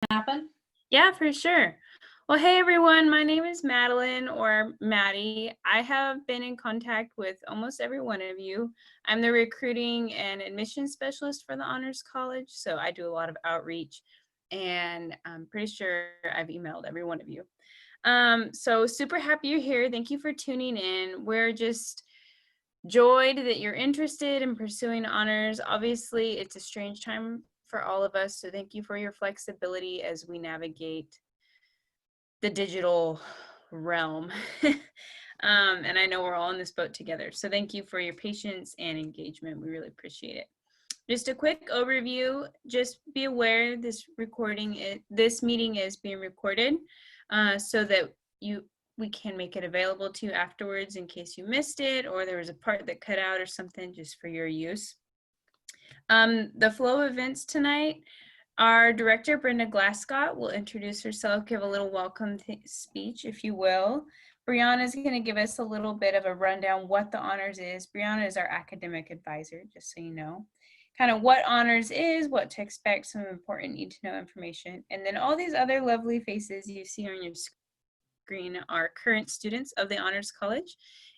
happen? Yeah, for sure. Well, hey everyone, my name is Madeline or Maddie. I have been in contact with almost every one of you. I'm the recruiting and admissions specialist for the Honors College, so I do a lot of outreach, and I'm pretty sure I've emailed every one of you. So super happy you're here. Thank you for tuning in. We're just joyed that you're interested in pursuing honors. Obviously, it's a strange time for all of us, so thank you for your flexibility as we navigate the digital realm. And I know we're all in this boat together. So thank you for your patience and engagement. We really appreciate it. Just a quick overview. Just be aware this meeting is being recorded so that we can make it available to you afterwards in case you missed it or there was a part that cut out or something, just for your use. The flow of events tonight. Our director, Brenda Glascott, will introduce herself, give a little welcome speech, if you will. Brianna is going to give us a little bit of a rundown what the honors is. Brianna is our academic advisor, just so you know. Kind of what honors is, what to expect, some important need to know information. And then all these other lovely faces you see on your screen are current students of the Honors College.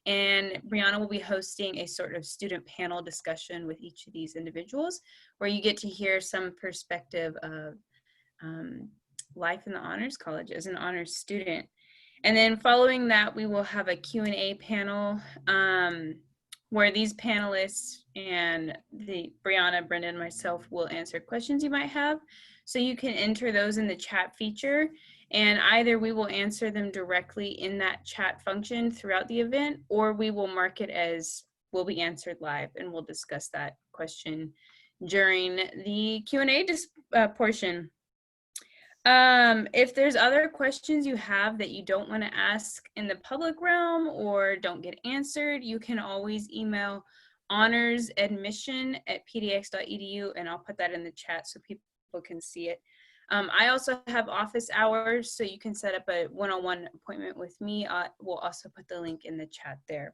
And Brianna will be hosting a sort of student panel discussion with each of these individuals where you get to hear some perspective of life in the Honors College as an honors student. And then following that, we will have a Q&A panel where these panelists and Brianna, Brenda, and myself will answer questions you might have. So you can enter those in the chat feature, and either we will answer them directly in that chat function throughout the event, or we will mark it as will be answered live, and we'll discuss that question during the Q&A portion. If there's other questions you have that you don't want to ask in the public realm or don't get answered, you can always email honorsadmission@pdx.edu, and I'll put that in the chat so people can see it. I also have office hours, so you can set up a one-on-one appointment with me. We'll also put the link in the chat there.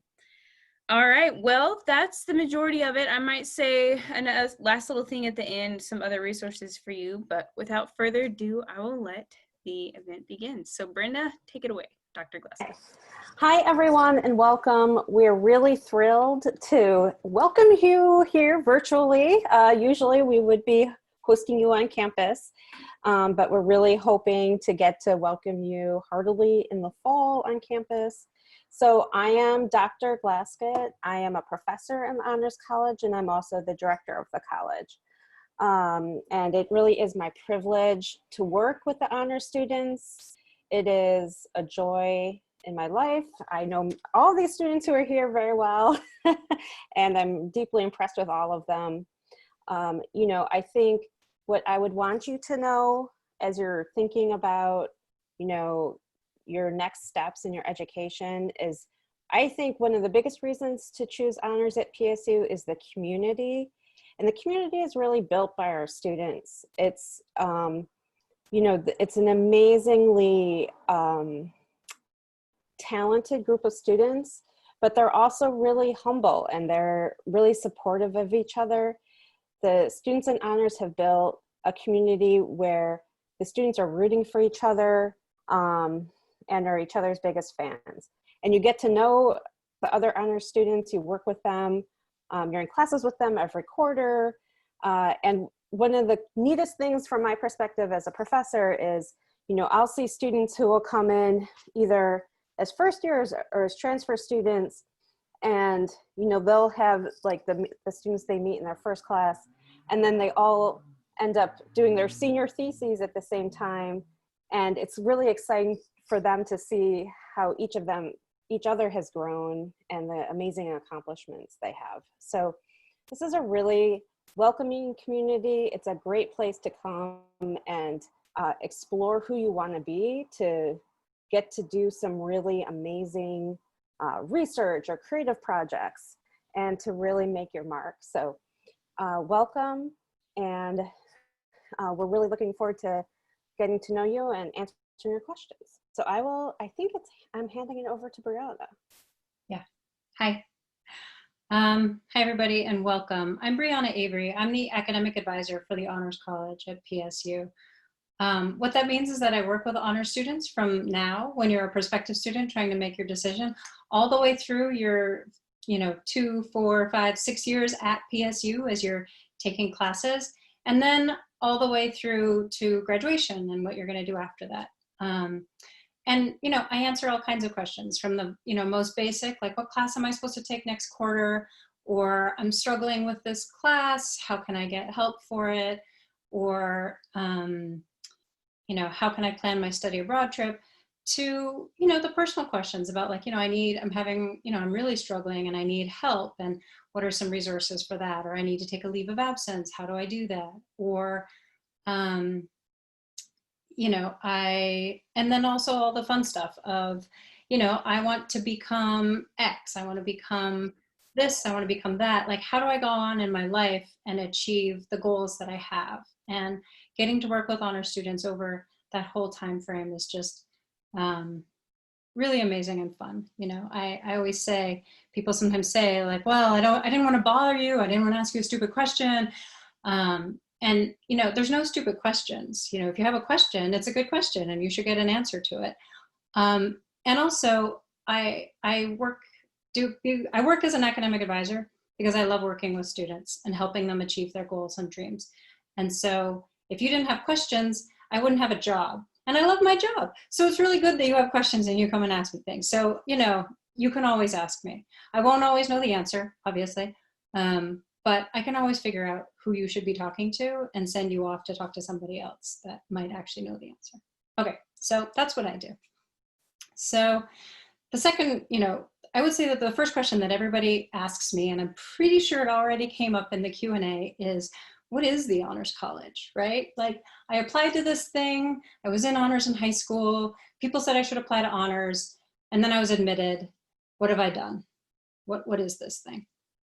All right, well, that's the majority of it. I might say a last little thing at the end, some other resources for you, but without further ado, I will let the event begin. So Brenda, take it away, Dr. Glascott. Hi, everyone, and welcome. We're really thrilled to welcome you here virtually. Usually we would be hosting you on campus, but we're really hoping to get to welcome you heartily in the fall on campus. So I am Dr. Glascott. I am a professor in the Honors College, and I'm also the director of the college. And it really is my privilege to work with the honor students. It is a joy in my life. I know all these students who are here very well, and I'm deeply impressed with all of them. You know, I think what I would want you to know as you're thinking about, you know, your next steps in your education is, I think one of the biggest reasons to choose honors at PSU is the community. And the community is really built by our students. It's, you know, it's an amazingly talented group of students, but they're also really humble and they're really supportive of each other. The students in honors have built a community where the students are rooting for each other and are each other's biggest fans. And you get to know the other honors students, you work with them, you're in classes with them every quarter. And one of the neatest things from my perspective as a professor is, you know, I'll see students who will come in either as first years or as transfer students, and, you know, they'll have like the students they meet in their first class, and then they all end up doing their senior theses at the same time. And it's really exciting for them to see how each other has grown and the amazing accomplishments they have. So this is a really welcoming community. It's a great place to come and explore who you want to be, to get to do some really amazing research or creative projects, and to really make your mark. So welcome, and we're really looking forward to getting to know you and answering your questions. So I'm handing it over to Brianna. Yeah. Hi. Hi, everybody, and welcome. I'm Brianna Avery. I'm the academic advisor for the Honors College at PSU. What that means is that I work with honor students from now, when you're a prospective student trying to make your decision, all the way through your, 2, 4, 5, 6 years at PSU as you're taking classes, and then all the way through to graduation and what you're going to do after that. And, I answer all kinds of questions from the, most basic, like what class am I supposed to take next quarter? Or I'm struggling with this class, how can I get help for it? Or, how can I plan my study abroad trip? To, the personal questions about like, I'm really struggling and I need help, and what are some resources for that? Or I need to take a leave of absence, how do I do that? Or, and then also all the fun stuff of, I want to become X, I want to become this, I want to become that. Like, how do I go on in my life and achieve the goals that I have? And getting to work with honor students over that whole time frame is just really amazing and fun. I always say, people sometimes say like, well, I didn't want to bother you, I didn't want to ask you a stupid question. And, there's no stupid questions. If you have a question, it's a good question and you should get an answer to it. And also I work as an academic advisor because I love working with students and helping them achieve their goals and dreams. And so if you didn't have questions, I wouldn't have a job. And I love my job. So it's really good that you have questions and you come and ask me things. So, you can always ask me. I won't always know the answer, obviously. But I can always figure out who you should be talking to and send you off to talk to somebody else that might actually know the answer. Okay, so that's what I do. So the second, I would say that the first question that everybody asks me, and I'm pretty sure it already came up in the Q&A, is what is the Honors College, right? Like, I applied to this thing, I was in honors in high school, people said I should apply to honors, and then I was admitted. What have I done? What is this thing?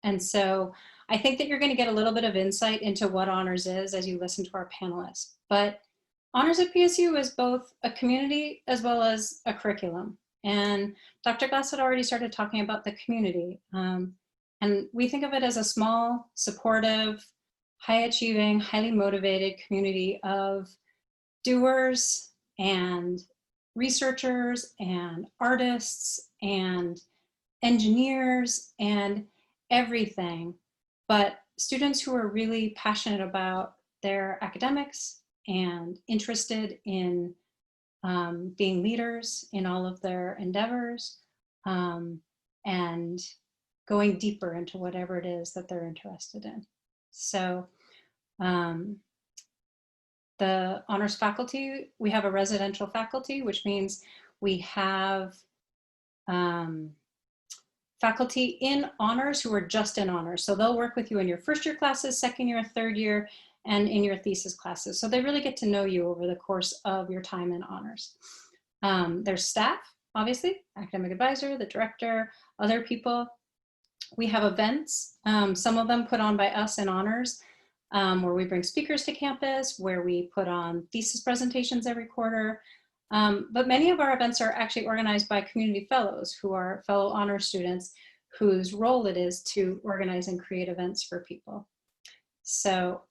And so I think that you're going to get a little bit of insight into what honors is as you listen to our panelists. But honors at PSU is both a community as well as a curriculum. And Dr. Glascott already started talking about the community. And we think of it as a small, supportive, high achieving, highly motivated community of doers and researchers and artists and engineers and everything, but students who are really passionate about their academics and interested in being leaders in all of their endeavors, and going deeper into whatever it is that they're interested in. So the honors faculty, we have a residential faculty, which means we have faculty in honors who are just in honors. So they'll work with you in your first year classes, second year, third year, and in your thesis classes. So they really get to know you over the course of your time in honors. There's staff, obviously, academic advisor, the director, other people. We have events, some of them put on by us in honors, where we bring speakers to campus, where we put on thesis presentations every quarter. But many of our events are actually organized by community fellows who are fellow honor students whose role it is to organize and create events for people. So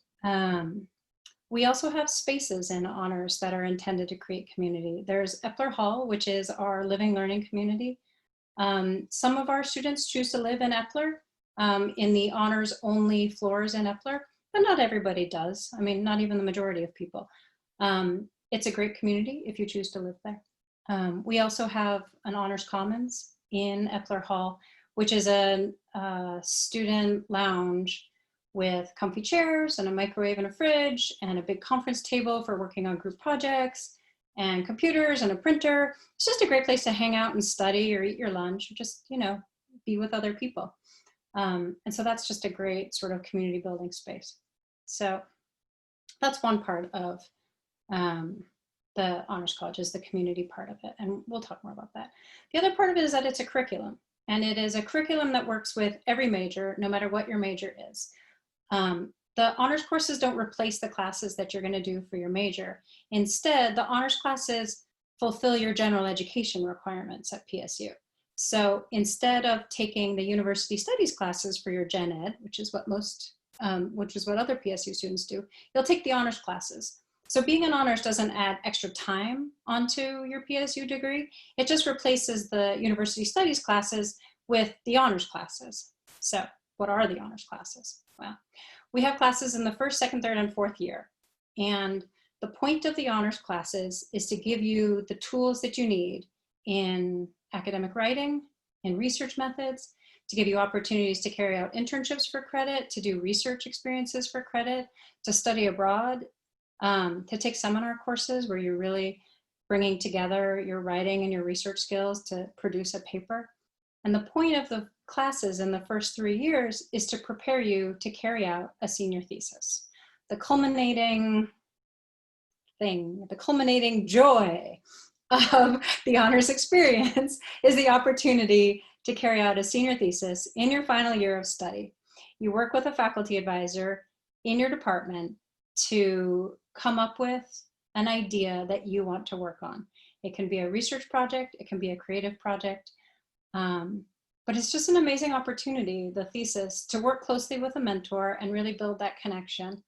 we also have spaces in honors that are intended to create community. There's Epler Hall, which is our living learning community. Some of our students choose to live in Epler, in the honors only floors in Epler, but not everybody does. I mean, not even the majority of people. It's a great community if you choose to live there. We also have an Honors Commons in Epler Hall, which is a student lounge with comfy chairs and a microwave and a fridge and a big conference table for working on group projects and computers and a printer. It's just a great place to hang out and study or eat your lunch or just, be with other people. And so that's just a great sort of community building space. So that's one part of the Honors College, is the community part of it. And we'll talk more about that. The other part of it is that it's a curriculum, and it is a curriculum that works with every major, no matter what your major is. The honors courses don't replace the classes that you're going to do for your major. Instead, the honors classes fulfill your general education requirements at PSU. So instead of taking the university studies classes for your gen ed, which is what other PSU students do, you'll take the honors classes. So being an honors doesn't add extra time onto your PSU degree. It just replaces the university studies classes with the honors classes. So what are the honors classes? Well, we have classes in the first, second, third, and fourth year. And the point of the honors classes is to give you the tools that you need in academic writing, in research methods, to give you opportunities to carry out internships for credit, to do research experiences for credit, to study abroad, to take seminar courses where you're really bringing together your writing and your research skills to produce a paper. And the point of the classes in the first 3 years is to prepare you to carry out a senior thesis. The culminating thing, the culminating joy of the honors experience is the opportunity to carry out a senior thesis in your final year of study. You work with a faculty advisor in your department to come up with an idea that you want to work on. It can be a research project, it can be a creative project, but it's just an amazing opportunity, the thesis, to work closely with a mentor and really build that connection,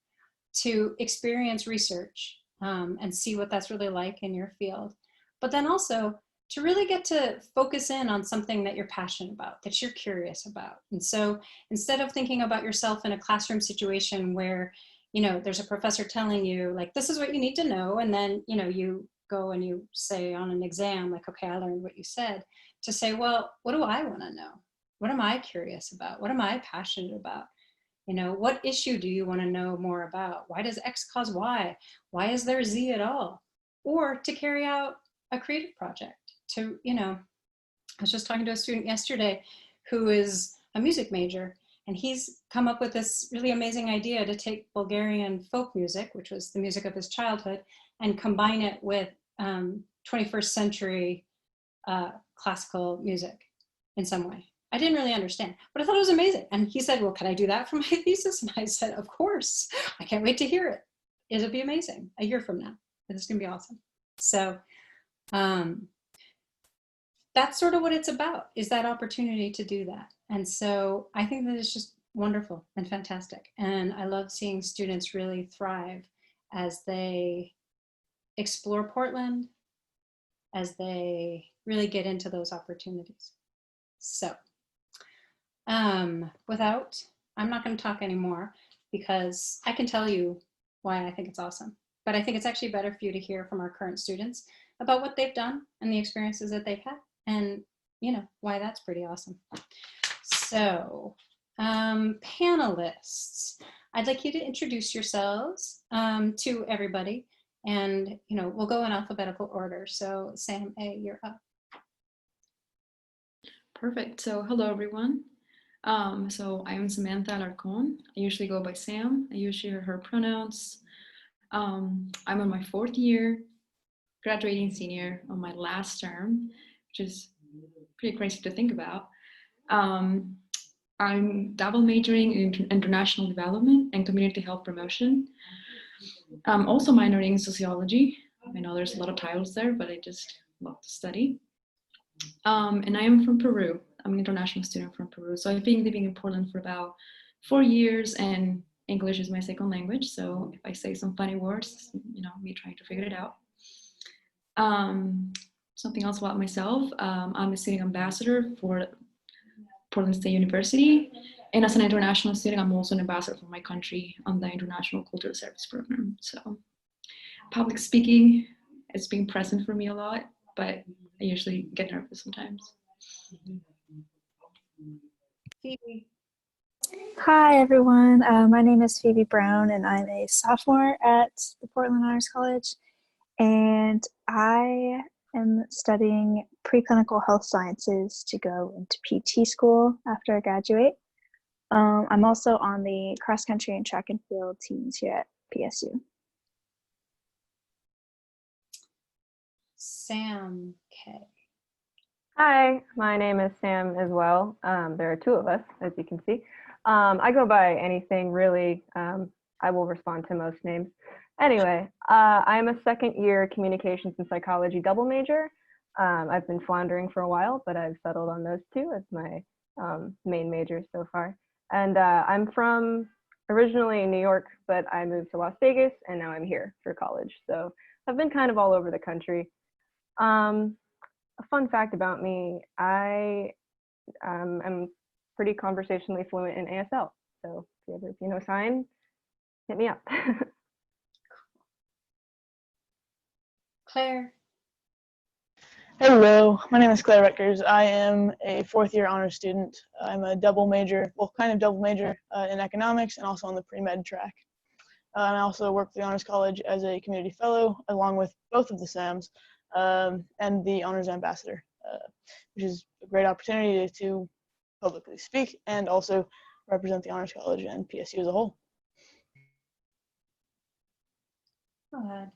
to experience research and see what that's really like in your field. But then also to really get to focus in on something that you're passionate about, that you're curious about. And so instead of thinking about yourself in a classroom situation where, you know, there's a professor telling you like, this is what you need to know. And then, you know, you go and you say on an exam, like, okay, I learned what you said, to say, well, what do I want to know? What am I curious about? What am I passionate about? You know, what issue do you want to know more about? Why does X cause Y? Why is there Z at all? Or to carry out a creative project, to, you know, I was just talking to a student yesterday who is a music major, and he's come up with this really amazing idea to take Bulgarian folk music, which was the music of his childhood, and combine it with 21st century classical music in some way. I didn't really understand, but I thought it was amazing. And he said, well, can I do that for my thesis? And I said, of course. I can't wait to hear it. It'll be amazing a year from now. It's going to be awesome. So that's sort of what it's about, is that opportunity to do that. And so I think that it's just wonderful and fantastic. And I love seeing students really thrive as they explore Portland, as they really get into those opportunities. So I'm not going to talk anymore, because I can tell you why I think it's awesome. But I think it's actually better for you to hear from our current students about what they've done and the experiences that they've had, and, you know, why that's pretty awesome. So panelists, I'd like you to introduce yourselves to everybody, and, you know, we'll go in alphabetical order. So Sam A, you're up. Perfect. So hello, everyone. So I'm Samantha Alarcon. I usually go by Sam. I use her pronouns. I'm on my 4th year, graduating senior on my last term, which is pretty crazy to think about. I'm double majoring in international development and community health promotion. I'm also minoring in sociology. I know there's a lot of titles there, but I just love to study. And I am from Peru. I'm an international student from Peru. So I've been living in Portland for about 4 years, and English is my second language. So if I say some funny words, you know, me trying to figure it out. Something else about myself. I'm a student ambassador for Portland State University. And as an international student, I'm also an ambassador for my country on the International Cultural Service Program. So public speaking has been present for me a lot, but I usually get nervous sometimes. Phoebe. Hi, everyone. My name is Phoebe Brown, and I'm a sophomore at the Portland Honors College. And I am studying preclinical health sciences to go into PT school after I graduate. I'm also on the cross country and track and field teams here at PSU. Sam K. Hi, my name is Sam as well. There are 2 of us, as you can see. I go by anything, really. I will respond to most names. Anyway, I'm a 2nd year communications and psychology double major. I've been floundering for a while, but I've settled on those 2 as my main majors so far. And I'm from originally in New York, but I moved to Las Vegas and now I'm here for college. So I've been kind of all over the country. A fun fact about me, I am pretty conversationally fluent in ASL. So if you know sign, hit me up. Claire. Hello, my name is Claire Reckers. I am a fourth-year honors student. I'm a double major, well, kind of double major in economics and also on the pre-med track. And I also work for the Honors College as a community fellow, along with both of the SAMs and the Honors Ambassador, which is a great opportunity to publicly speak and also represent the Honors College and PSU as a whole. Go ahead.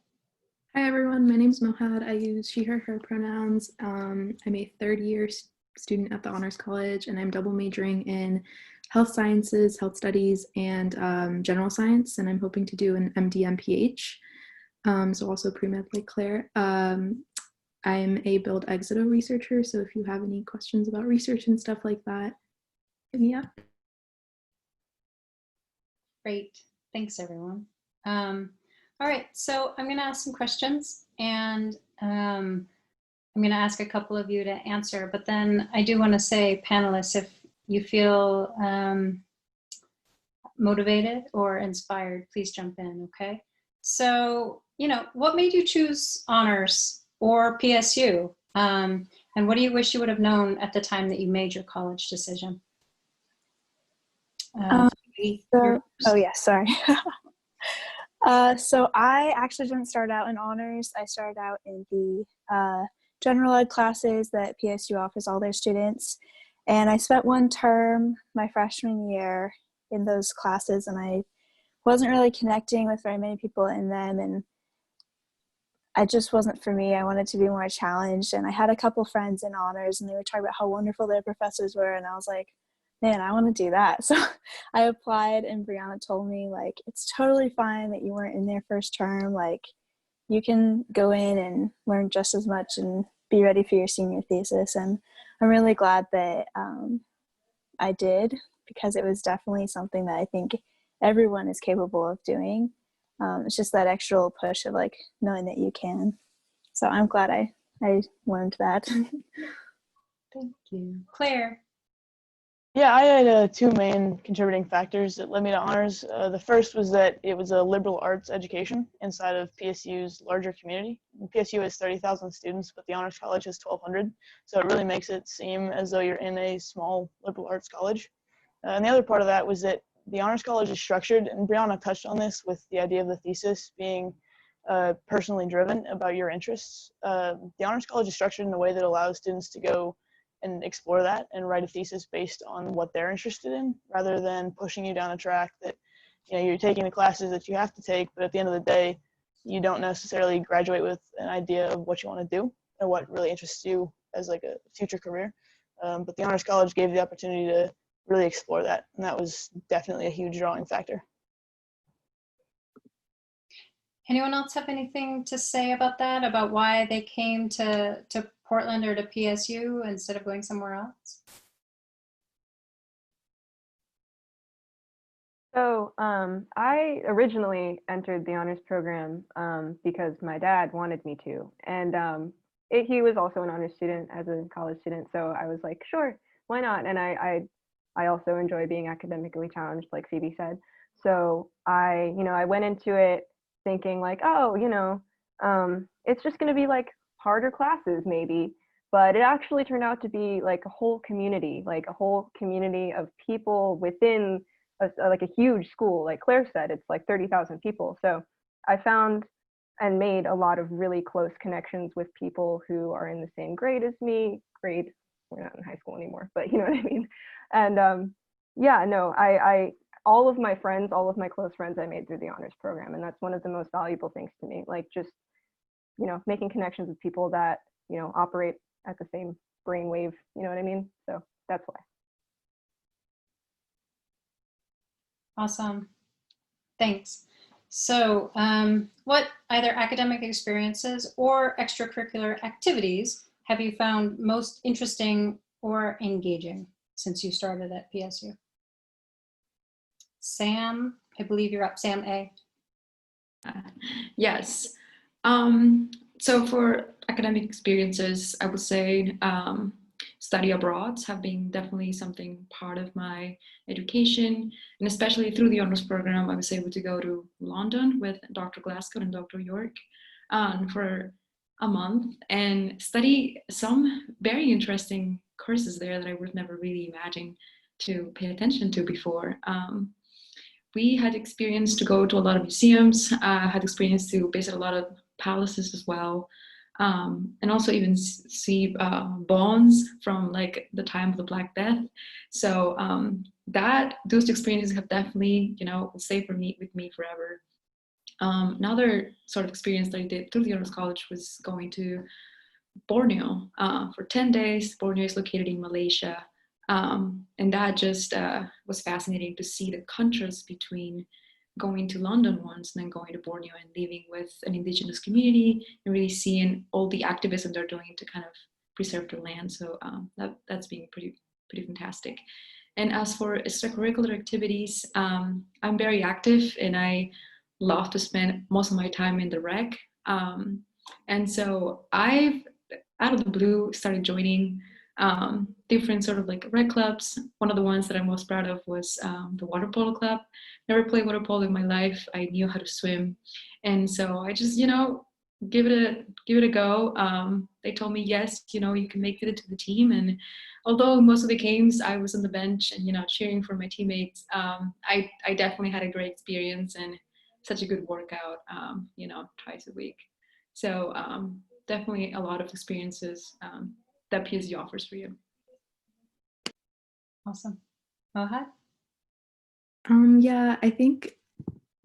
Hi everyone, my name is Mohad. I use she, her pronouns. I'm a third-year student at the Honors College, and I'm double majoring in health sciences, health studies, and general science, and I'm hoping to do an MD MPH, so also pre-med like Claire. I'm a build exito researcher, so if you have any questions about research and stuff like that, hit me up. Great, thanks everyone. All right, so I'm going to ask some questions, and I'm going to ask a couple of you to answer, but then I do want to say, panelists, if you feel motivated or inspired, please jump in, okay? So, what made you choose honors or PSU? And what do you wish you would have known at the time that you made your college decision? Oh yeah, sorry. So I actually didn't start out in honors. I started out in the general ed classes that PSU offers all their students. And I spent one term my freshman year in those classes, and I wasn't really connecting with very many people in them, and it just wasn't for me. I wanted to be more challenged, and I had a couple friends in honors, and they were talking about how wonderful their professors were, and I was like, man, I want to do that. So I applied, and Brianna told me, like, it's totally fine that you weren't in their first term. Like, you can go in and learn just as much and be ready for your senior thesis. And I'm really glad that I did, because it was definitely something that I think everyone is capable of doing. It's just that extra push of, like, knowing that you can. So I'm glad I learned that. Thank you. Claire. Yeah, I had two main contributing factors that led me to honors. The first was that it was a liberal arts education inside of PSU's larger community. PSU has 30,000 students, but the Honors College has 1,200, so it really makes it seem as though you're in a small liberal arts college. And the other part of that was that the Honors College is structured, and Brianna touched on this with the idea of the thesis being personally driven about your interests. The Honors College is structured in a way that allows students to go and explore that and write a thesis based on what they're interested in, rather than pushing you down a track that, you're taking the classes that you have to take, but at the end of the day, you don't necessarily graduate with an idea of what you want to do or what really interests you as like a future career. But the Honors College gave you the opportunity to really explore that, and that was definitely a huge drawing factor. Anyone else have anything to say about that, about why they came to Portland or to PSU instead of going somewhere else? So I originally entered the honors program because my dad wanted me to, and he was also an honors student as a college student, so I was like, sure, why not? And I also enjoy being academically challenged, like Phoebe said. So I went into it thinking like, oh, it's just going to be like harder classes maybe, but it actually turned out to be like a whole community of people within like a huge school. Like Claire said, it's like 30,000 people. So I found and made a lot of really close connections with people who are in the same grade as me. We're not in high school anymore, but you know what I mean. And I all of my close friends I made through the honors program, and that's one of the most valuable things to me. Like just making connections with people that operate at the same brainwave. You know what I mean? So that's why. Awesome. Thanks. So what either academic experiences or extracurricular activities have you found most interesting or engaging since you started at PSU? Sam, I believe you're up, Sam A. Yes. So for academic experiences, I would say study abroad have been definitely something part of my education, and especially through the honors program, I was able to go to London with Dr. Glascott and Dr. York for a month and study some very interesting courses there that I would never really imagine to pay attention to before. We had experience to go to a lot of museums, had experience to visit a lot of palaces as well, and also even see bones from like the time of the Black Death. So those experiences have definitely, stayed with me forever. Another sort of experience that I did through the Honors College was going to Borneo for 10 days. Borneo is located in Malaysia. And that just was fascinating to see the contrast between going to London once and then going to Borneo and living with an indigenous community and really seeing all the activism they're doing to kind of preserve their land. So that's been pretty fantastic. And as for extracurricular activities, I'm very active and I love to spend most of my time in the rec. And so I've, out of the blue, started joining different sort of like rec clubs. One of the ones that I'm most proud of was the water polo club. Never played water polo in my life. I knew how to swim. And so I just, give it a go. They told me, yes, you can make it into the team. And although most of the games I was on the bench and, cheering for my teammates, I definitely had a great experience and such a good workout, twice a week. So definitely a lot of experiences that PSU offers for you. Awesome. Mohad? Yeah, I think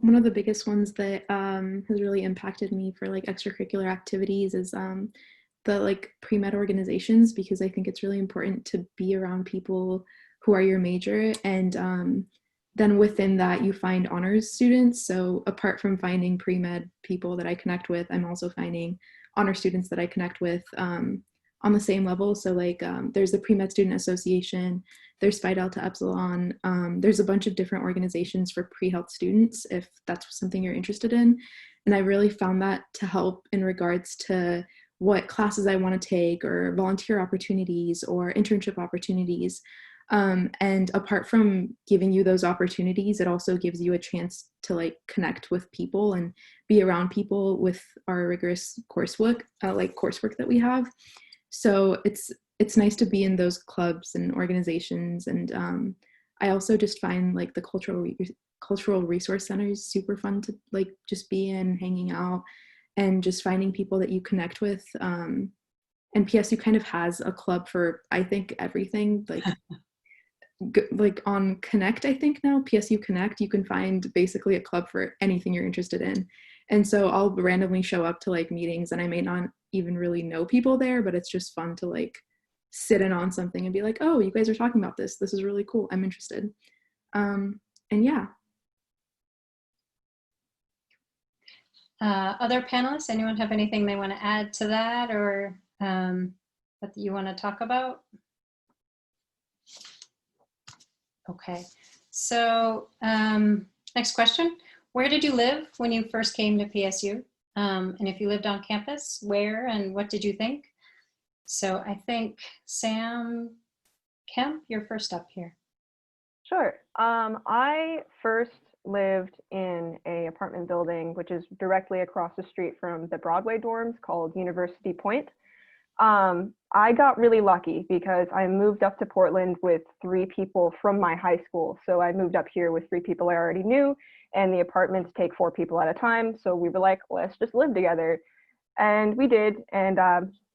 one of the biggest ones that has really impacted me for like extracurricular activities is the like pre-med organizations, because I think it's really important to be around people who are your major, and then within that you find honors students. So apart from finding pre-med people that I connect with, I'm also finding honor students that I connect with on the same level. So like there's the Pre-Med Student Association, there's Phi Delta Epsilon, there's a bunch of different organizations for pre-health students if that's something you're interested in. And I really found that to help in regards to what classes I want to take or volunteer opportunities or internship opportunities. And apart from giving you those opportunities, it also gives you a chance to like connect with people and be around people with our rigorous coursework, coursework that we have. So it's nice to be in those clubs and organizations. And I also just find like the cultural resource centers super fun to like just be in, hanging out, and just finding people that you connect with. And PSU kind of has a club for, I think, everything. Like on Connect, I think now, PSU Connect, you can find basically a club for anything you're interested in. And so I'll randomly show up to like meetings and I may not even really know people there, but it's just fun to like sit in on something and be like, oh, you guys are talking about this. This is really cool. I'm interested. And yeah. Other panelists, anyone have anything they want to add to that or that you want to talk about? Okay, so next question. Where did you live when you first came to PSU? And if you lived on campus, where and what did you think? So I think Sam Kemp, you're first up here. Sure. I first lived in a apartment building, which is directly across the street from the Broadway dorms, called University Point. I got really lucky because I moved up to Portland with 3 people from my high school. So I moved up here with 3 people I already knew, and the apartments take 4 people at a time. So we were like, let's just live together. And we did. And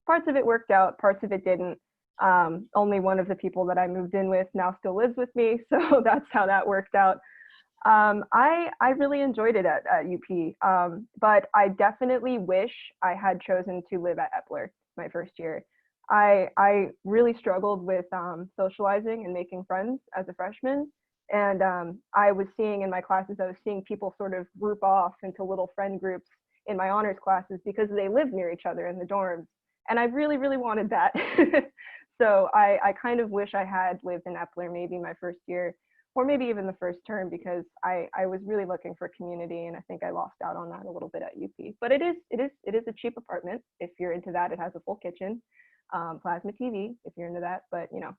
parts of it worked out, parts of it didn't. Only one of the people that I moved in with now still lives with me. So that's how that worked out. I really enjoyed it at UP, but I definitely wish I had chosen to live at Epler my first year. I really struggled with socializing and making friends as a freshman. And I was seeing in my classes, I was seeing people sort of group off into little friend groups in my honors classes because they lived near each other in the dorms. And I really, really wanted that. So I kind of wish I had lived in Epler maybe my first year. or maybe even the first term, because I was really looking for community, and I think I lost out on that a little bit at UP. But it is a cheap apartment if you're into that. It has a full kitchen, plasma TV if you're into that. But you know,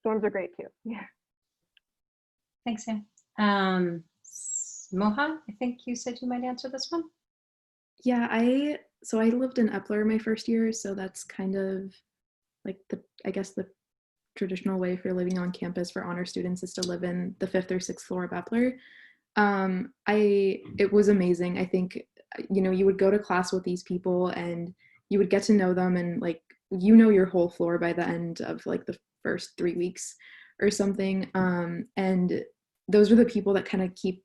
dorms are great too. Yeah. Thanks, Sam. Moha, I think you said you might answer this one. Yeah, I lived in Epler my first year, so that's kind of like I guess the traditional way for living on campus for honor students is to live in the 5th or 6th floor of Epler. It was amazing. I think, you know, you would go to class with these people and you would get to know them, and like, you know, your whole floor by the end of like the first 3 weeks or something. And those are the people that kind of keep,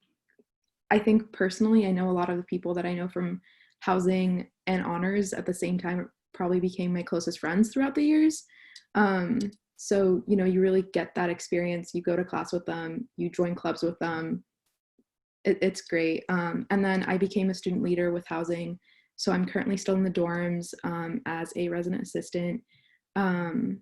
I think personally, I know a lot of the people that I know from housing and honors at the same time probably became my closest friends throughout the years. So, you know, you really get that experience. You go to class with them, you join clubs with them. It's great. And then I became a student leader with housing. So I'm currently still in the dorms as a resident assistant. And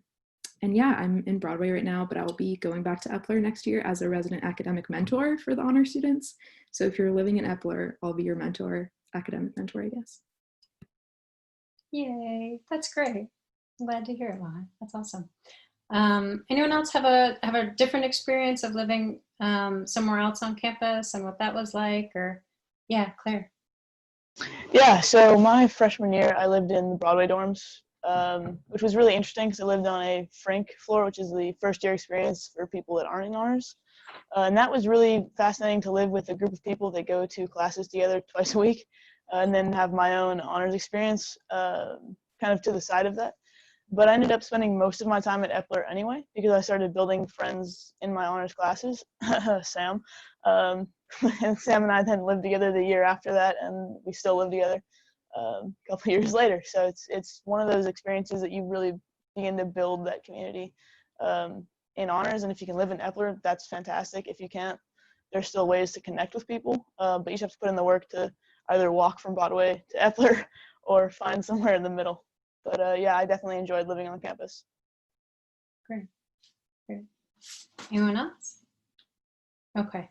yeah, I'm in Broadway right now, but I'll be going back to Epler next year as a resident academic mentor for the honor students. So if you're living in Epler, I'll be your mentor, academic mentor, I guess. Yay, that's great. I'm glad to hear it, Moha. That's awesome. Anyone else have a different experience of living somewhere else on campus and what that was like? Or yeah, Claire. Yeah, so my freshman year, I lived in the Broadway dorms, which was really interesting because I lived on a Frank floor, which is the first year experience for people that aren't in honors. And that was really fascinating to live with a group of people that go to classes together twice a week, and then have my own honors experience kind of to the side of that. But I ended up spending most of my time at Epler anyway, because I started building friends in my honors classes, Sam. And Sam and I then lived together the year after that, and we still live together a couple years later. So it's one of those experiences that you really begin to build that community in honors. And if you can live in Epler, that's fantastic. If you can't, there's still ways to connect with people, but you just have to put in the work to either walk from Broadway to Epler or find somewhere in the middle. But yeah, I definitely enjoyed living on campus. Great. Anyone else? Okay.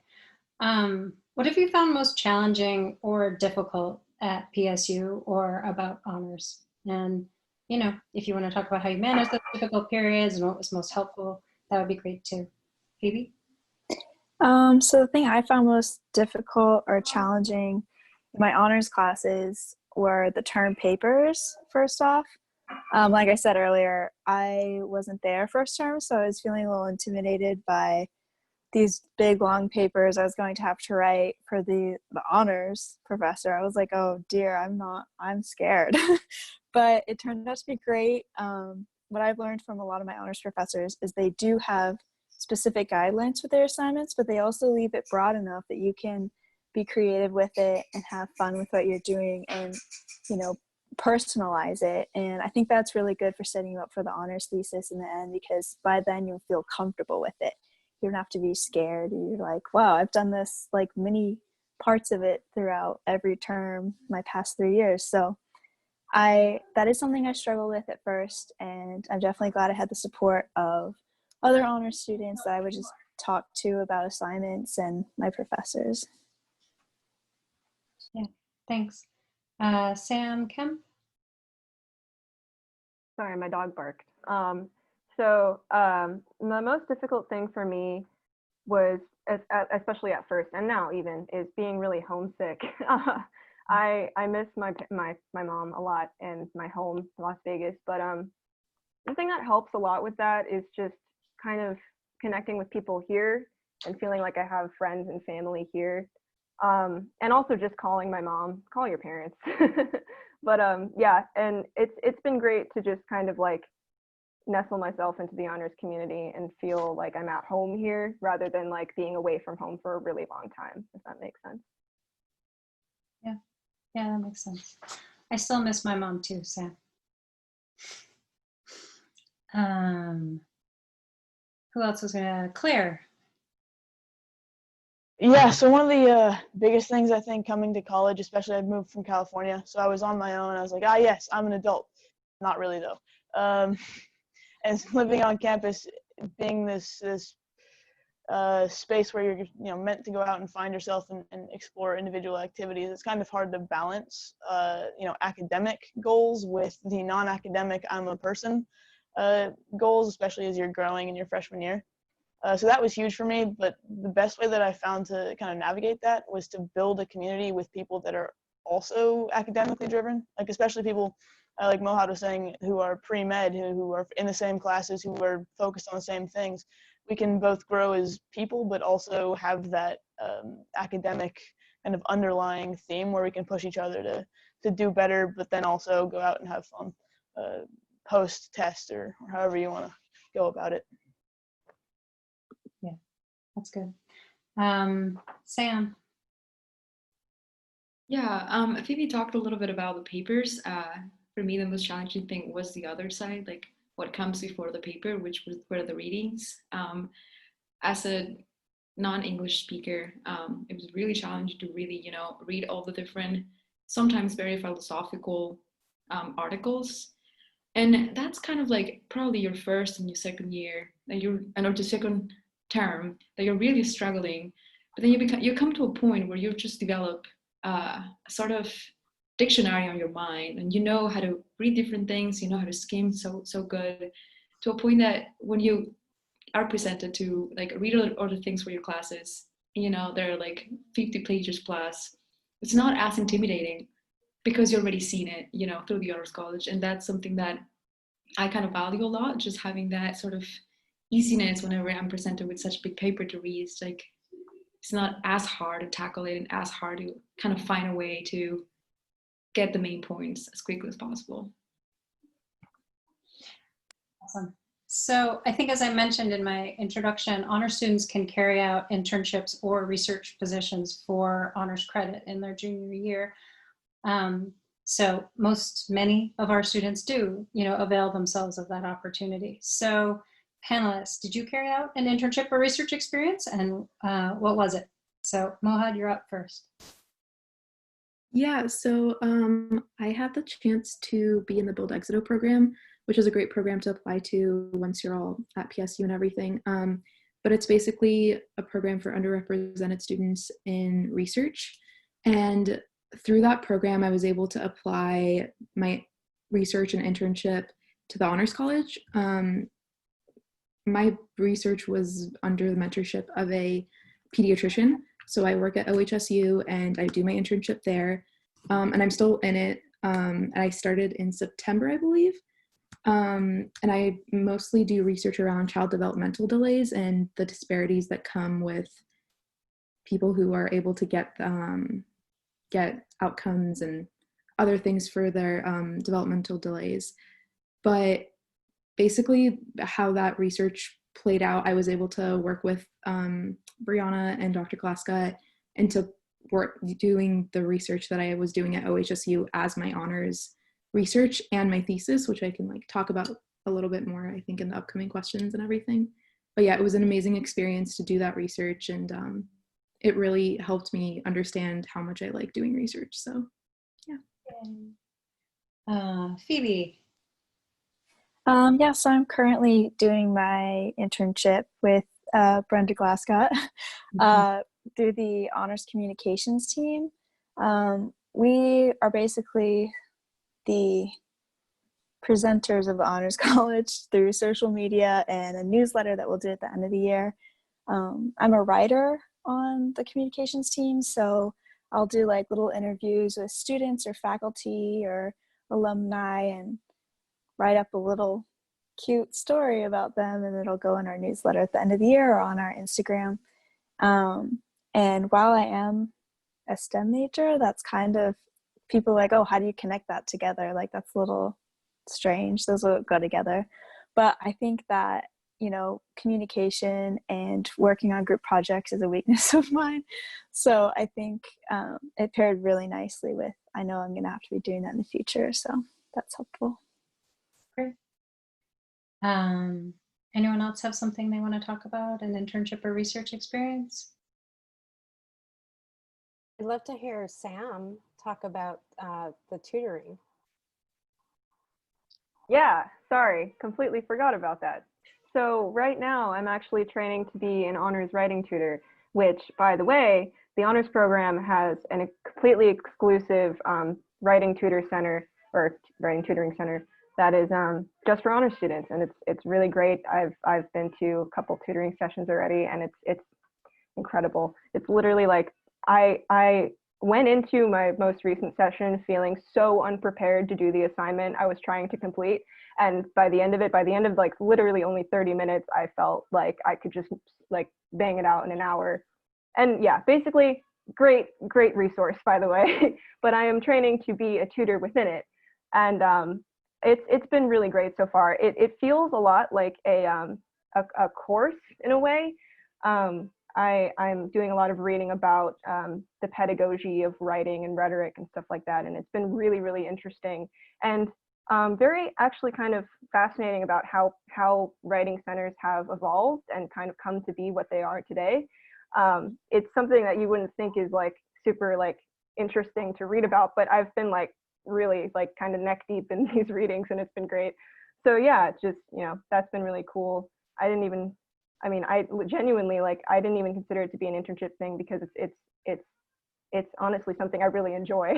What have you found most challenging or difficult at PSU or about honors? And, you know, if you want to talk about how you managed those difficult periods and what was most helpful, that would be great too. Phoebe? So the thing I found most difficult or challenging in my honors classes were the term papers, first off. Like I said earlier, I wasn't there first term, so I was feeling a little intimidated by these big long papers I was going to have to write for the honors professor. I was like, oh dear, I'm scared. But it turned out to be great. What I've learned from a lot of my honors professors is they do have specific guidelines for their assignments, but they also leave it broad enough that you can be creative with it and have fun with what you're doing and, you know, personalize it. And I think that's really good for setting you up for the honors thesis in the end, because by then you'll feel comfortable with it. You don't have to be scared. You're like, wow, I've done this, like many parts of it throughout every term my past 3 years. So that is something I struggled with at first, and I'm definitely glad I had the support of other honors students that I would just talk to about assignments and my professors. Yeah, thanks. Sam Kemp? Sorry, my dog barked. So the most difficult thing for me was, especially at first and now even, is being really homesick. I miss my mom a lot and my home, Las Vegas. But the thing that helps a lot with that is just kind of connecting with people here and feeling like I have friends and family here. And also just calling my mom, call your parents. But yeah, and it's been great to just kind of like nestle myself into the honors community and feel like I'm at home here rather than like being away from home for a really long time, if that makes sense. Yeah, that makes sense. I still miss my mom too, Sam. Who else was gonna? Claire. Yeah, so one of the biggest things I think coming to college, especially I've moved from California, so I was on my own. I was like, yes, I'm an adult. Not really though. And living on campus, being this space where you're meant to go out and find yourself and explore individual activities. It's kind of hard to balance academic goals with the non-academic I'm a person goals, especially as you're growing in your freshman year. So that was huge for me, but the best way that I found to kind of navigate that was to build a community with people that are also academically driven, like especially people like Mohad was saying, who are pre-med, who are in the same classes, who are focused on the same things. We can both grow as people, but also have that academic kind of underlying theme where we can push each other to do better, but then also go out and have fun post-test or however you want to go about it. Yeah, that's good. Sam. Yeah, Phoebe talked a little bit about the papers. For me, the most challenging thing was the other side, like what comes before the paper, which were the readings. As a non-English speaker, it was really challenging to really, read all the different, sometimes very philosophical articles. And that's kind of like probably your first and your second year, or the second term, that you're really struggling. But then you come to a point where you just develop a sort of dictionary on your mind, and you know how to read different things, you know how to skim so good, to a point that when you are presented to like read all the things for your classes, they're like 50 pages plus, it's not as intimidating because you've already seen it, through the honors college. And that's something that I kind of value a lot, just having that sort of easiness whenever I'm presented with such big paper to read. It's like, it's not as hard to tackle it and as hard to kind of find a way to get the main points as quickly as possible. Awesome. So I think, as I mentioned in my introduction, honor students can carry out internships or research positions for honors credit in their junior year. So many of our students do, avail themselves of that opportunity. So panelists, did you carry out an internship or research experience, and what was it? So Mohad, you're up first. Yeah, so I had the chance to be in the Build Exito program, which is a great program to apply to once you're all at PSU and everything. But it's basically a program for underrepresented students in research. And through that program, I was able to apply my research and internship to the Honors College. My research was under the mentorship of a pediatrician. So I work at OHSU and I do my internship there. And I'm still in it. And I started in September, I believe. And I mostly do research around child developmental delays and the disparities that come with people who are able to get outcomes and other things for their developmental delays. But basically how that research played out, I was able to work with Brianna and Dr. Glascott and to work doing the research that I was doing at OHSU as my honors research and my thesis, which I can talk about a little bit more, I think, in the upcoming questions and everything. But yeah, it was an amazing experience to do that research, and it really helped me understand how much I like doing research. So yeah. Phoebe. Yeah, so I'm currently doing my internship with Brenda Glascott through the Honors Communications team. We are basically the presenters of the Honors College through social media and a newsletter that we'll do at the end of the year. I'm a writer on the communications team, so I'll do little interviews with students or faculty or alumni and write up a little cute story about them, and it'll go in our newsletter at the end of the year or on our Instagram. And while I am a STEM major, that's kind of people oh, how do you connect that together? That's a little strange. Those will go together. But I think that, communication and working on group projects is a weakness of mine. So I think it paired really nicely with, I know I'm going to have to be doing that in the future. So that's helpful. Great. Anyone else have something they want to talk about, an internship or research experience? I'd love to hear Sam talk about the tutoring. Yeah, sorry, completely forgot about that. So right now I'm actually training to be an honors writing tutor, which, by the way, the honors program has a completely exclusive writing tutor center, or writing tutoring center, that is just for honors students, and it's really great. I've been to a couple tutoring sessions already, and it's incredible. It's literally like I went into my most recent session feeling so unprepared to do the assignment I was trying to complete, and by the end of like literally only 30 minutes, I felt like I could just like bang it out in an hour. And yeah, basically great resource, by the way. But I am training to be a tutor within it, and it's been really great so far. It feels a lot like a course in a way. I'm doing a lot of reading about the pedagogy of writing and rhetoric and stuff like that, and it's been really interesting, and very actually kind of fascinating about how writing centers have evolved and kind of come to be what they are today. It's something that you wouldn't think is like super like interesting to read about, but I've been like really like kind of neck deep in these readings, and it's been great. So yeah, it's just, you know, that's been really cool. I genuinely, like, I didn't even consider it to be an internship thing, because it's honestly something I really enjoy.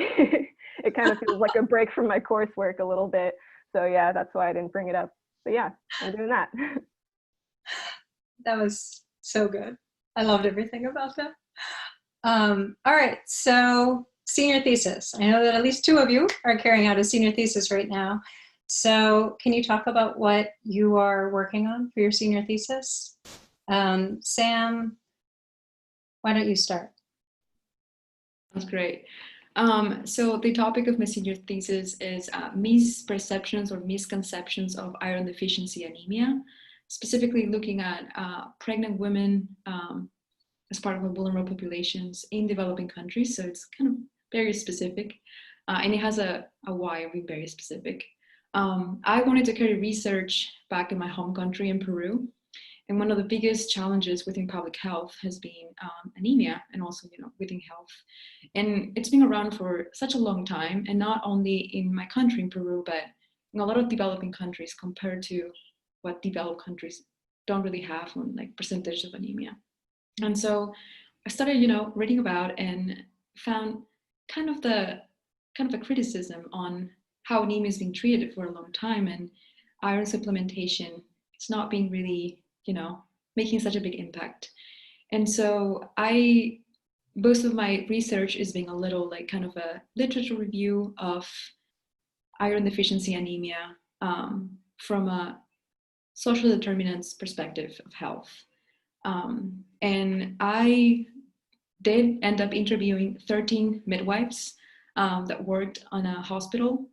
It kind of feels like a break from my coursework a little bit. So yeah, that's why I didn't bring it up. But yeah, I'm doing that. That was so good. I loved everything about that. All right, so senior thesis. I know that at least 2 of you are carrying out a senior thesis right now. So can you talk about what you are working on for your senior thesis? Sam, why don't you start? That's great. So the topic of my senior thesis is misperceptions or misconceptions of iron deficiency anemia, specifically looking at pregnant women as part of the vulnerable populations in developing countries. So it's kind of very specific, and it has a why of being very specific. I wanted to carry research back in my home country in Peru. And one of the biggest challenges within public health has been anemia, and also, you know, within health. And it's been around for such a long time, and not only in my country, in Peru, but in a lot of developing countries, compared to what developed countries don't really have on like percentage of anemia. And so I started, you know, reading about and found kind of a criticism on how anemia has been treated for a long time, and iron supplementation, it's not being really, you know, making such a big impact. And so most of my research is being a little like kind of a literature review of iron deficiency anemia from a social determinants perspective of health. And I did end up interviewing 13 midwives that worked on a hospital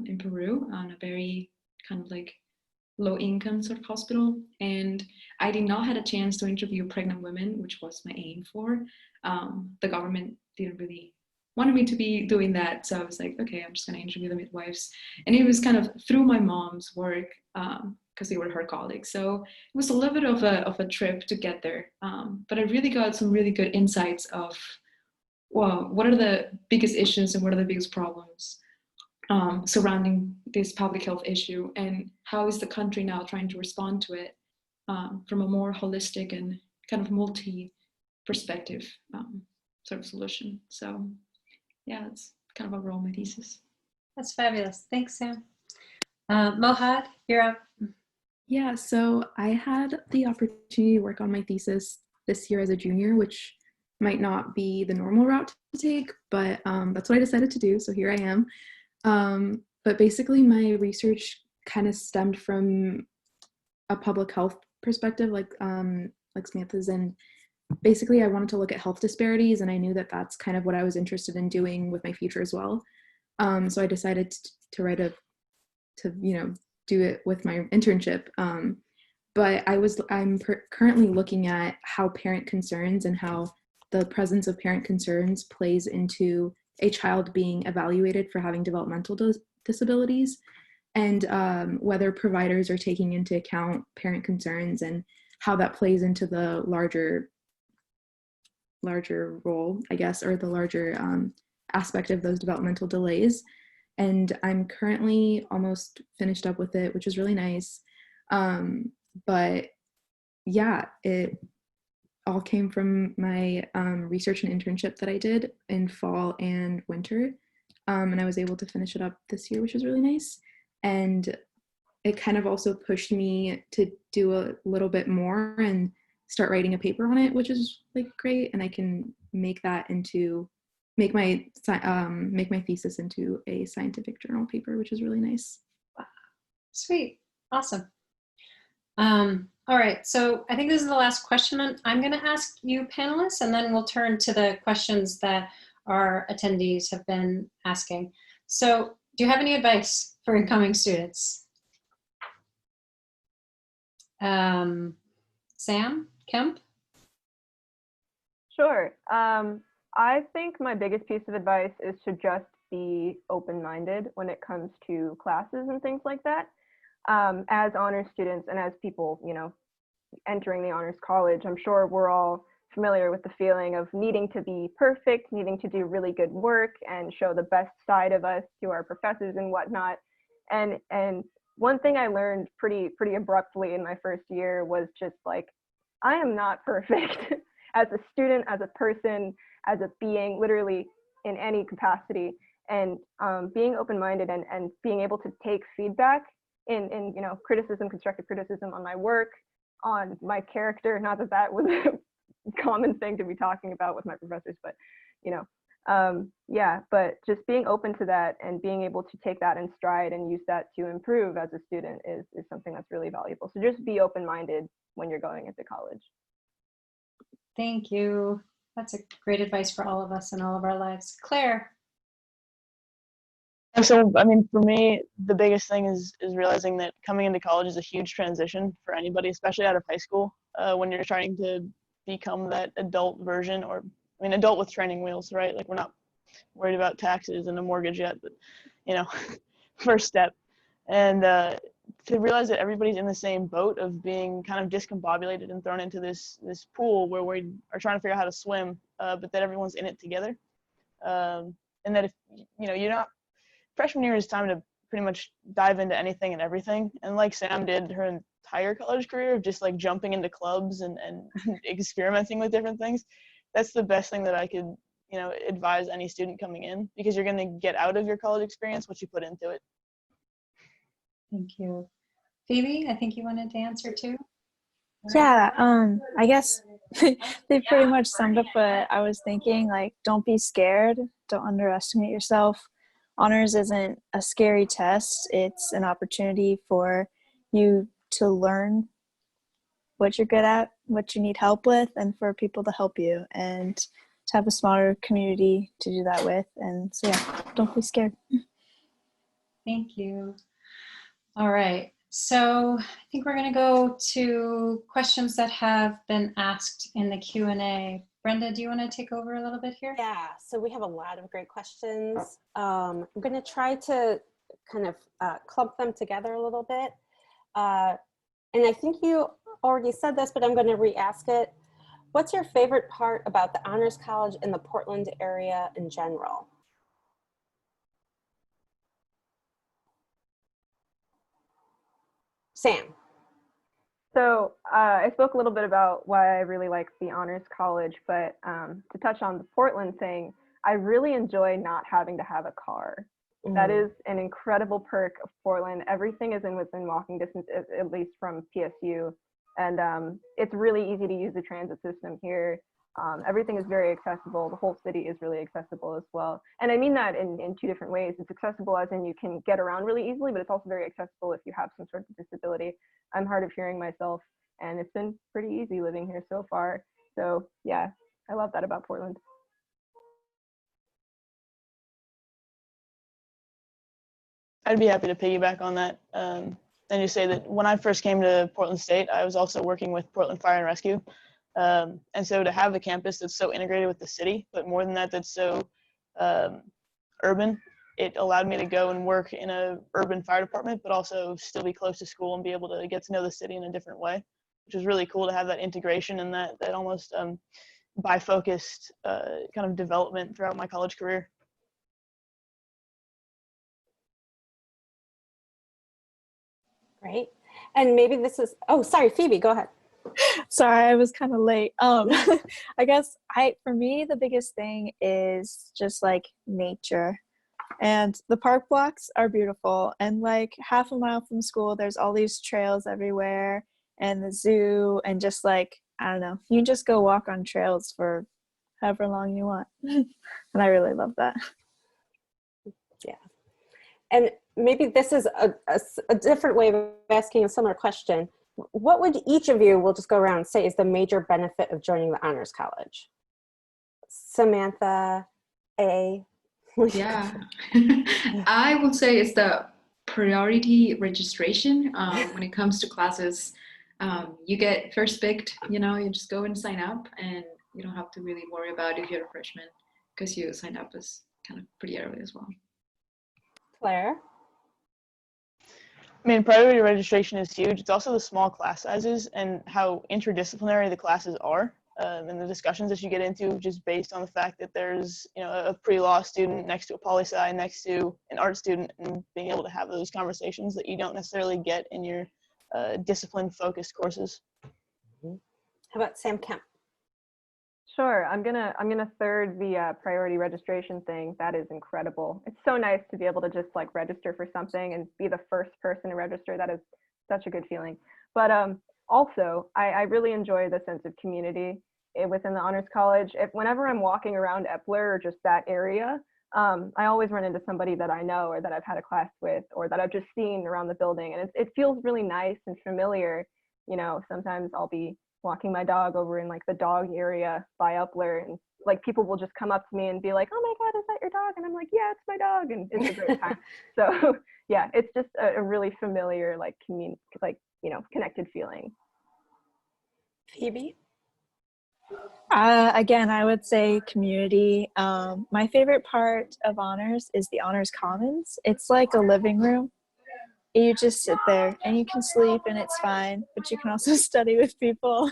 in Peru, on a very kind of like low income sort of hospital. And I did not have a chance to interview pregnant women, which was my aim for. The government didn't really want me to be doing that. So I was like, okay, I'm just gonna interview the midwives. And it was kind of through my mom's work, because they were her colleagues. So it was a little bit of a trip to get there. But I really got some really good insights of, well, what are the biggest issues and what are the biggest problems surrounding this public health issue, and how is the country now trying to respond to it from a more holistic and kind of multi-perspective sort of solution. So yeah, that's kind of overall my thesis. That's fabulous. Thanks, Sam. Mohad, you're up. Yeah, so I had the opportunity to work on my thesis this year as a junior, which might not be the normal route to take, but that's what I decided to do, so here I am. But basically my research kind of stemmed from a public health perspective, like Samantha's, and basically I wanted to look at health disparities, and I knew that that's kind of what I was interested in doing with my future as well. So I decided to do it with my internship. But I'm currently looking at how parent concerns and how the presence of parent concerns plays into a child being evaluated for having developmental disabilities, and whether providers are taking into account parent concerns and how that plays into the larger role, I guess, or the larger aspect of those developmental delays. And I'm currently almost finished up with it, which is really nice. But yeah, it all came from my research and internship that I did in fall and winter. And I was able to finish it up this year, which was really nice. And it kind of also pushed me to do a little bit more and start writing a paper on it, which is like great. And I can make that into, make my thesis into a scientific journal paper, which is really nice. Sweet. Awesome. All right, so I think this is the last question I'm going to ask you panelists, and then we'll turn to the questions that our attendees have been asking. So do you have any advice for incoming students? Sam Kemp? Sure. I think my biggest piece of advice is to just be open-minded when it comes to classes and things like that. As honors students and as people, you know, entering the honors college, I'm sure we're all familiar with the feeling of needing to be perfect, needing to do really good work and show the best side of us to our professors and whatnot. And one thing I learned pretty abruptly in my first year was just like, I am not perfect as a student, as a person, as a being, literally in any capacity. And being open-minded and being able to take feedback in you know, criticism, constructive criticism on my work, on my character, not that that was a common thing to be talking about with my professors, but you know, yeah, but just being open to that and being able to take that in stride and use that to improve as a student is something that's really valuable. So just be open-minded when you're going into college. Thank you. That's a great advice for all of us in all of our lives. Claire? And so, I mean, for me, the biggest thing is realizing that coming into college is a huge transition for anybody, especially out of high school, when you're trying to become that adult version, or, I mean, adult with training wheels, right? Like, we're not worried about taxes and a mortgage yet, but, you know, first step. And to realize that everybody's in the same boat of being kind of discombobulated and thrown into this pool where we are trying to figure out how to swim, but that everyone's in it together. And that if, you know, you're not, freshman year is time to pretty much dive into anything and everything. And like Sam did her entire college career of just like jumping into clubs and experimenting with different things, that's the best thing that I could, you know, advise any student coming in, because you're going to get out of your college experience what you put into it. Thank you. Phoebe, I think you wanted to answer too. Yeah, I guess they pretty much summed up what I was thinking. Like, don't be scared. Don't underestimate yourself. Honors isn't a scary test. It's an opportunity for you to learn what you're good at, what you need help with, and for people to help you, and to have a smaller community to do that with. And so, yeah, don't be scared. Thank you. All right. So I think we're going to go to questions that have been asked in the Q&A. Brenda, do you want to take over a little bit here? Yeah, so we have a lot of great questions. I'm going to try to kind of clump them together a little bit. And I think you already said this, but I'm going to re-ask it. What's your favorite part about the Honors College in the Portland area in general? Sam. So I spoke a little bit about why I really like the Honors College, but to touch on the Portland thing, I really enjoy not having to have a car. That is an incredible perk of Portland. Everything is within walking distance, at least from PSU. And it's really easy to use the transit system here. Everything is very accessible. The whole city is really accessible as well. And I mean that in two different ways. It's accessible as in you can get around really easily, but it's also very accessible if you have some sort of disability. I'm hard of hearing myself, and it's been pretty easy living here so far. So yeah, I love that about Portland. I'd be happy to piggyback on that. And just say that when I first came to Portland State, I was also working with Portland Fire and Rescue. And so to have a campus that's so integrated with the city, but more than that, that's so urban, it allowed me to go and work in a urban fire department, but also still be close to school and be able to get to know the city in a different way, which was really cool to have that integration and that almost bi-focused kind of development throughout my college career. Great. And maybe this is, oh, sorry, Phoebe, go ahead. Sorry, I was kind of late. I guess for me, the biggest thing is just like nature. And the park blocks are beautiful. And like half a mile from school, there's all these trails everywhere and the zoo and just like, I don't know, you can just go walk on trails for however long you want. And I really love that. Yeah. And maybe this is a different way of asking a similar question. What would each of you, we'll just go around and say, is the major benefit of joining the Honors College? Samantha, A. Yeah, I would say it's the priority registration. When it comes to classes, you get first picked, you know, you just go and sign up and you don't have to really worry about if you're a freshman because you sign up as kind of pretty early as well. Claire? I mean, priority registration is huge. It's also the small class sizes and how interdisciplinary the classes are, and the discussions that you get into just based on the fact that there's, you know, a pre-law student next to a poli-sci, next to an art student, and being able to have those conversations that you don't necessarily get in your discipline-focused courses. How about Sam Kemp? Sure, I'm gonna third the priority registration thing. That is incredible. It's so nice to be able to just like register for something and be the first person to register. That is such a good feeling. But also, I really enjoy the sense of community within the Honors College. Whenever I'm walking around Epler or just that area, I always run into somebody that I know or that I've had a class with or that I've just seen around the building, and it feels really nice and familiar. You know, sometimes I'll be walking my dog over in like the dog area by Upler, and like people will just come up to me and be like, "Oh my God, is that your dog?" And I'm like, "Yeah, it's my dog," and it's a great time. So yeah, it's just a really familiar, like connected feeling. Phoebe? Again, I would say community. My favorite part of honors is the honors commons. It's like a living room. You just sit there and you can sleep and it's fine, but you can also study with people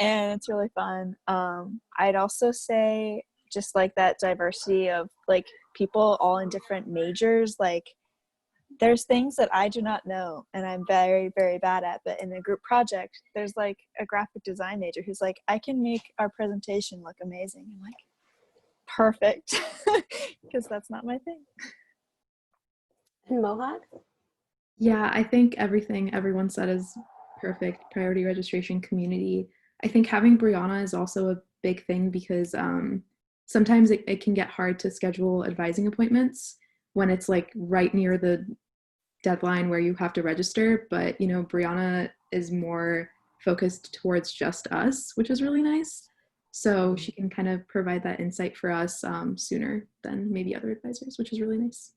and it's really fun. I'd also say just like that diversity of like people all in different majors. Like there's things that I do not know and I'm very, very bad at, but in a group project, there's like a graphic design major who's like, I can make our presentation look amazing. I'm like, perfect, because that's not my thing. And Mohad? Yeah, I think everything everyone said is perfect. Priority registration, community. I think having Brianna is also a big thing because sometimes it can get hard to schedule advising appointments when it's like right near the deadline where you have to register. But, you know, Brianna is more focused towards just us, which is really nice. So she can kind of provide that insight for us sooner than maybe other advisors, which is really nice.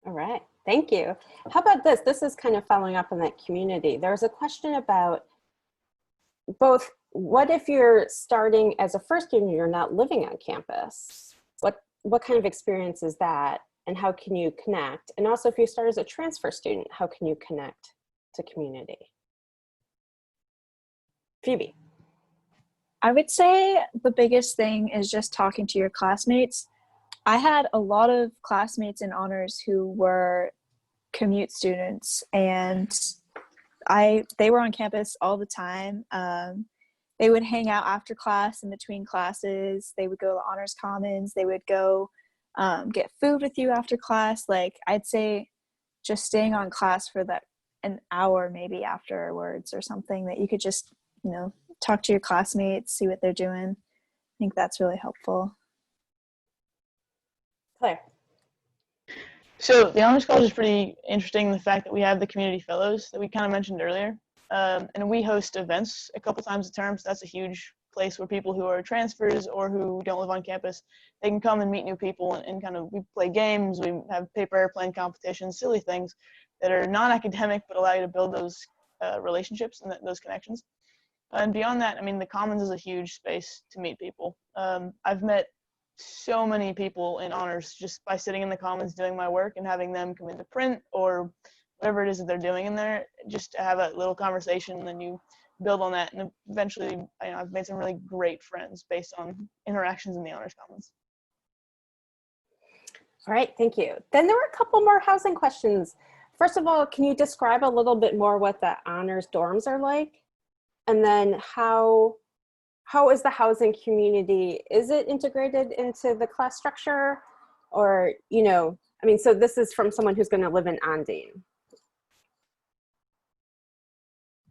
All right, thank you. How about this? This is kind of following up on that community. There's a question about both, what if you're starting as a first year and you're not living on campus? What kind of experience is that? And how can you connect? And also if you start as a transfer student, how can you connect to community? Phoebe. I would say the biggest thing is just talking to your classmates. I had a lot of classmates in honors who were commute students, and they were on campus all the time. They would hang out after class and between classes. They would go to honors commons. They would go get food with you after class. Like I'd say just staying on class for an hour maybe afterwards or something, that you could just, you know, talk to your classmates, see what they're doing. I think that's really helpful. Claire. So the Honors College is pretty interesting in the fact that we have the community fellows that we kind of mentioned earlier. And we host events a couple times a term, so that's a huge place where people who are transfers or who don't live on campus, they can come and meet new people and kind of, we play games, we have paper airplane competitions, silly things that are non-academic but allow you to build those relationships and those connections. And beyond that, I mean, the Commons is a huge space to meet people. I've met so many people in honors just by sitting in the Commons doing my work and having them come into print or whatever it is that they're doing in there, just to have a little conversation, and then you build on that. And eventually, I've made some really great friends based on interactions in the Honors Commons. All right, thank you. Then there were a couple more housing questions first of all, can you describe a little bit more what the honors dorms are like? And then how is the housing community, is it integrated into the class structure? Or, you know, I mean, so this is from someone who's going to live in Ondine.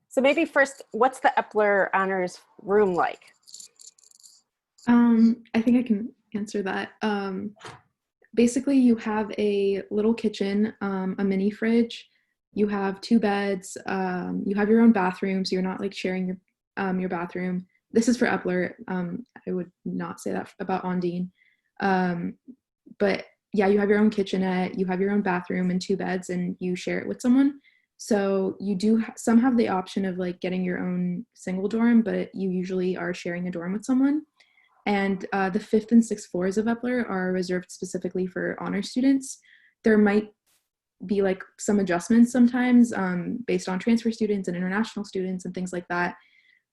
So maybe first, what's the Epler honors room like? I think I can answer that. Basically, you have a little kitchen, a mini fridge. You have 2 beds. You have your own bathroom, so you're not like sharing your bathroom. This is for Epler. I would not say that about Ondine. But yeah, you have your own kitchenette. You have your own bathroom and 2 beds, and you share it with someone. So you do. Some have the option of like getting your own single dorm, but you usually are sharing a dorm with someone. And the 5th and 6th floors of Epler are reserved specifically for honor students. There might be like some adjustments sometimes based on transfer students and international students and things like that.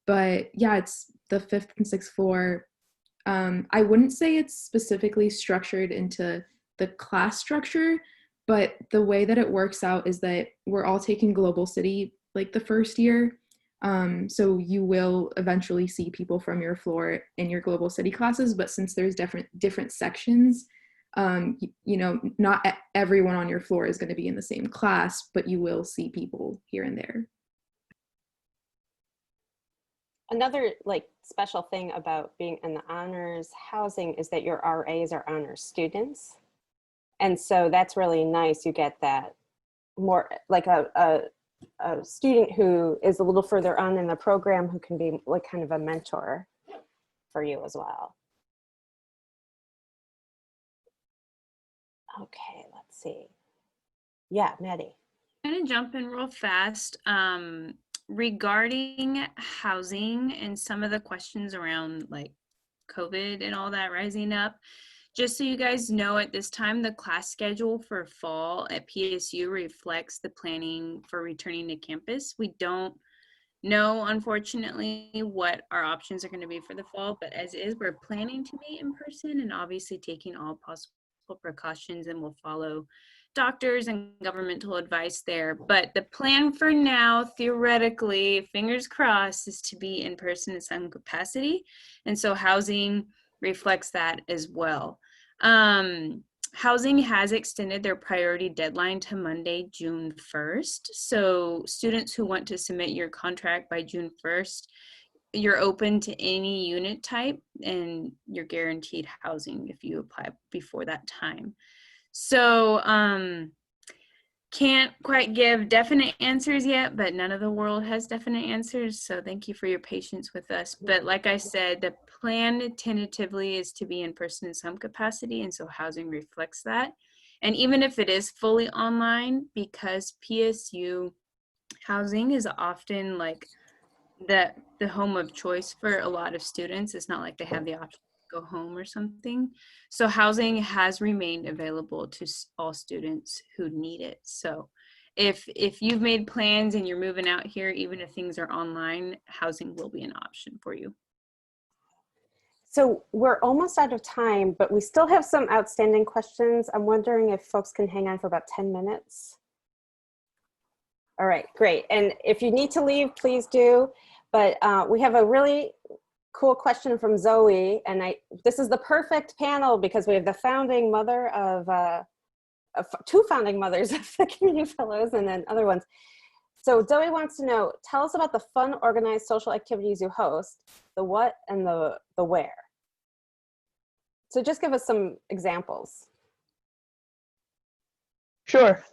But yeah, it's the 5th and 6th floor. I wouldn't say it's specifically structured into the class structure, but the way that it works out is that we're all taking Global City like the first year. So you will eventually see people from your floor in your Global City classes, but since there's different sections, you know, not everyone on your floor is going to be in the same class, but you will see people here and there. Another like special thing about being in the honors housing is that your RAs are honors students. And so that's really nice. You get that more like a student who is a little further on in the program who can be like kind of a mentor for you as well. Okay, let's see. Yeah, Maddie. I'm going to jump in real fast. Regarding housing and some of the questions around like COVID and all that rising up, just so you guys know, at this time, the class schedule for fall at PSU reflects the planning for returning to campus. We don't know, unfortunately, what our options are going to be for the fall, but as is, we're planning to meet in person and obviously taking all possible precautions, and we'll follow doctors and governmental advice there. But the plan for now, theoretically, fingers crossed, is to be in person in some capacity. And so housing reflects that as well. Housing has extended their priority deadline to Monday, June 1st. So students who want to submit your contract by June 1st, you're open to any unit type and you're guaranteed housing if you apply before that time. So can't quite give definite answers yet, but none of the world has definite answers. So thank you for your patience with us. But like I said, the plan tentatively is to be in person in some capacity. And so housing reflects that. And even if it is fully online, because PSU housing is often like the home of choice for a lot of students. It's not like they have the option to go home or something. So housing has remained available to all students who need it. So if you've made plans and you're moving out here, even if things are online, housing will be an option for you. So we're almost out of time, but we still have some outstanding questions. I'm wondering if folks can hang on for about 10 minutes. All right, great. And if you need to leave, please do. But we have a really cool question from Zoe, and this is the perfect panel because we have the founding mother of 2 founding mothers of the Community Fellows and then other ones. So Zoe wants to know, tell us about the fun, organized social activities you host, the what and the where. So just give us some examples. Sure.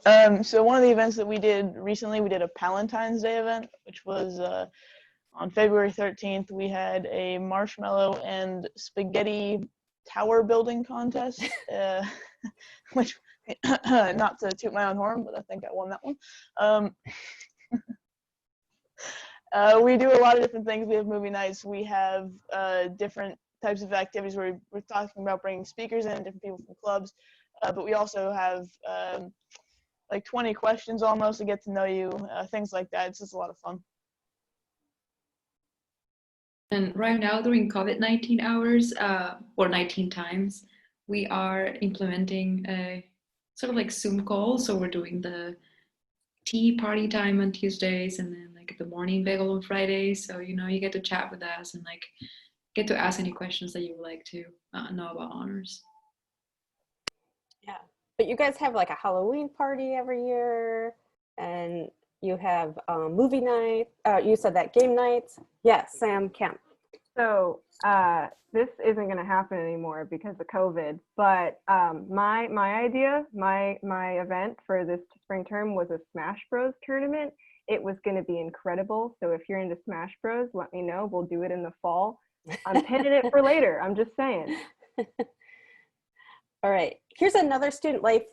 So one of the events that we did recently, we did a Palentine's Day event, which was on February 13th. We had a marshmallow and spaghetti tower building contest, which, not to toot my own horn, but I think I won that one. We do a lot of different things. We have movie nights. We have different types of activities where we're talking about bringing speakers in, different people from clubs. But we also have like 20 questions almost to get to know you, things like that. It's just a lot of fun. And right now, during COVID-19 hours, or 19 times, we are implementing a sort of like Zoom call. So we're doing the tea party time on Tuesdays, and then like the morning bagel on Fridays. So, you know, you get to chat with us and like get to ask any questions that you would like to know about honors. Yeah, but you guys have like a Halloween party every year, and you have movie night. You said that game nights. Yes, Sam Kemp. So this isn't going to happen anymore because of COVID. But my idea, my event for this spring term was a Smash Bros tournament. It was going to be incredible. So if you're into Smash Bros, let me know. We'll do it in the fall. I'm pinning it for later. I'm just saying. All right. Here's another student life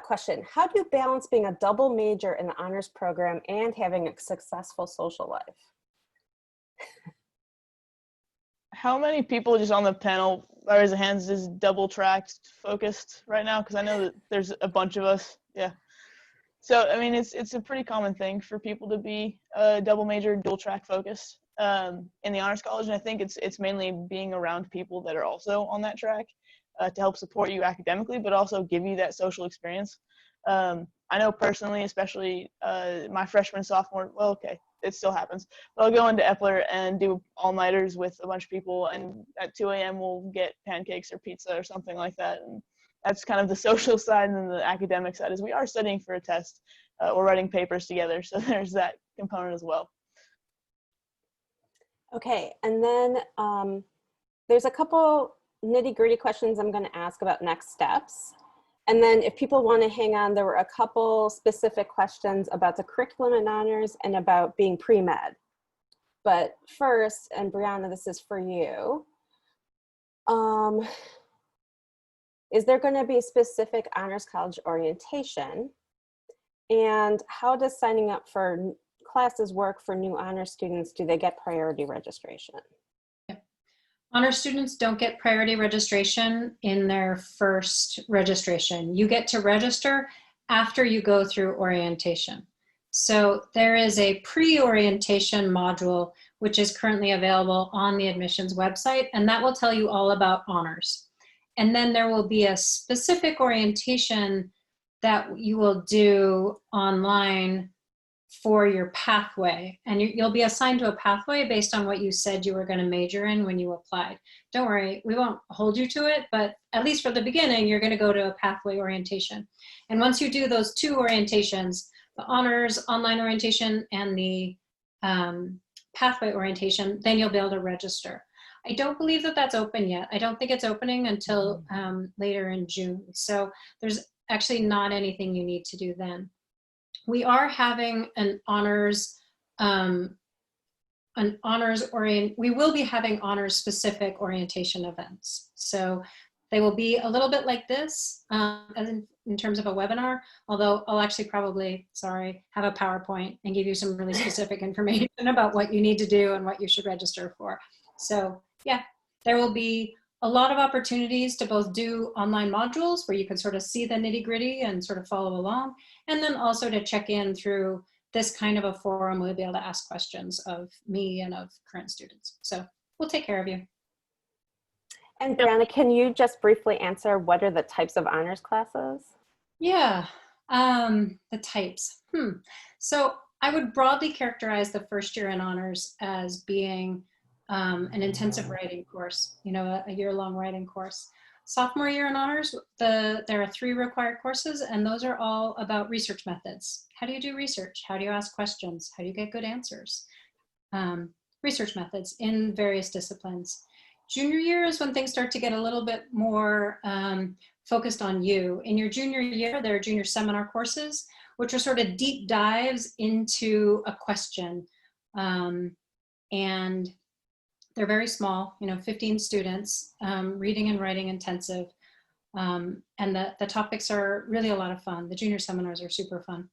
question. How do you balance being a double major in the honors program and having a successful social life? How many people just on the panel, raise their hands, is double tracked focused right now? Because I know that there's a bunch of us. Yeah. So, I mean, it's a pretty common thing for people to be double major, dual track focused in the honors college. And I think it's mainly being around people that are also on that track to help support you academically, but also give you that social experience. I know personally, especially my freshman, sophomore, well, okay, it still happens, but I'll go into Epler and do all-nighters with a bunch of people, and at 2 a.m. we'll get pancakes or pizza or something like that. And that's kind of the social side, and then the academic side is we are studying for a test. We're writing papers together, so there's that component as well. Okay, and then there's a couple nitty-gritty questions I'm going to ask about next steps. And then if people want to hang on, there were a couple specific questions about the curriculum in honors and about being pre-med. But first, and Brianna, this is for you. Is there going to be specific honors college orientation? And how does signing up for classes work for new honors students? Do they get priority registration? Honor students don't get priority registration in their first registration. You get to register after you go through orientation. So there is a pre-orientation module which is currently available on the admissions website, and that will tell you all about honors. And then there will be a specific orientation that you will do online for your pathway, and you'll be assigned to a pathway based on what you said you were going to major in when you applied. Don't worry, we won't hold you to it, but at least for the beginning, you're going to go to a pathway orientation. And once you do those two orientations, the honors online orientation and the pathway orientation, then you'll be able to register. I don't believe that that's open yet. I don't think it's opening until later in June. So there's actually not anything you need to do then. We are having an honors, we will be having honors specific orientation events. So they will be a little bit like this in terms of a webinar, although I'll actually probably, have a PowerPoint and give you some really specific information about what you need to do and what you should register for. So yeah, there will be a lot of opportunities to both do online modules where you can sort of see the nitty-gritty and sort of follow along, and then also to check in through this kind of a forum. We'll be able to ask questions of me and of current students. So we'll take care of you. And Brianna, can you just briefly answer what are the types of honors classes? Yeah, the types. So I would broadly characterize the first year in honors as being an intensive writing course, a year-long writing course. Sophomore year in honors, there are 3 required courses, and those are all about research methods. How do you do research? How do you ask questions? How do you get good answers? Research methods in various disciplines. Junior year is when things start to get a little bit more focused on you. In your junior year, there are junior seminar courses, which are sort of deep dives into a question. And they're very small, 15 students, reading and writing intensive. And the topics are really a lot of fun. The junior seminars are super fun.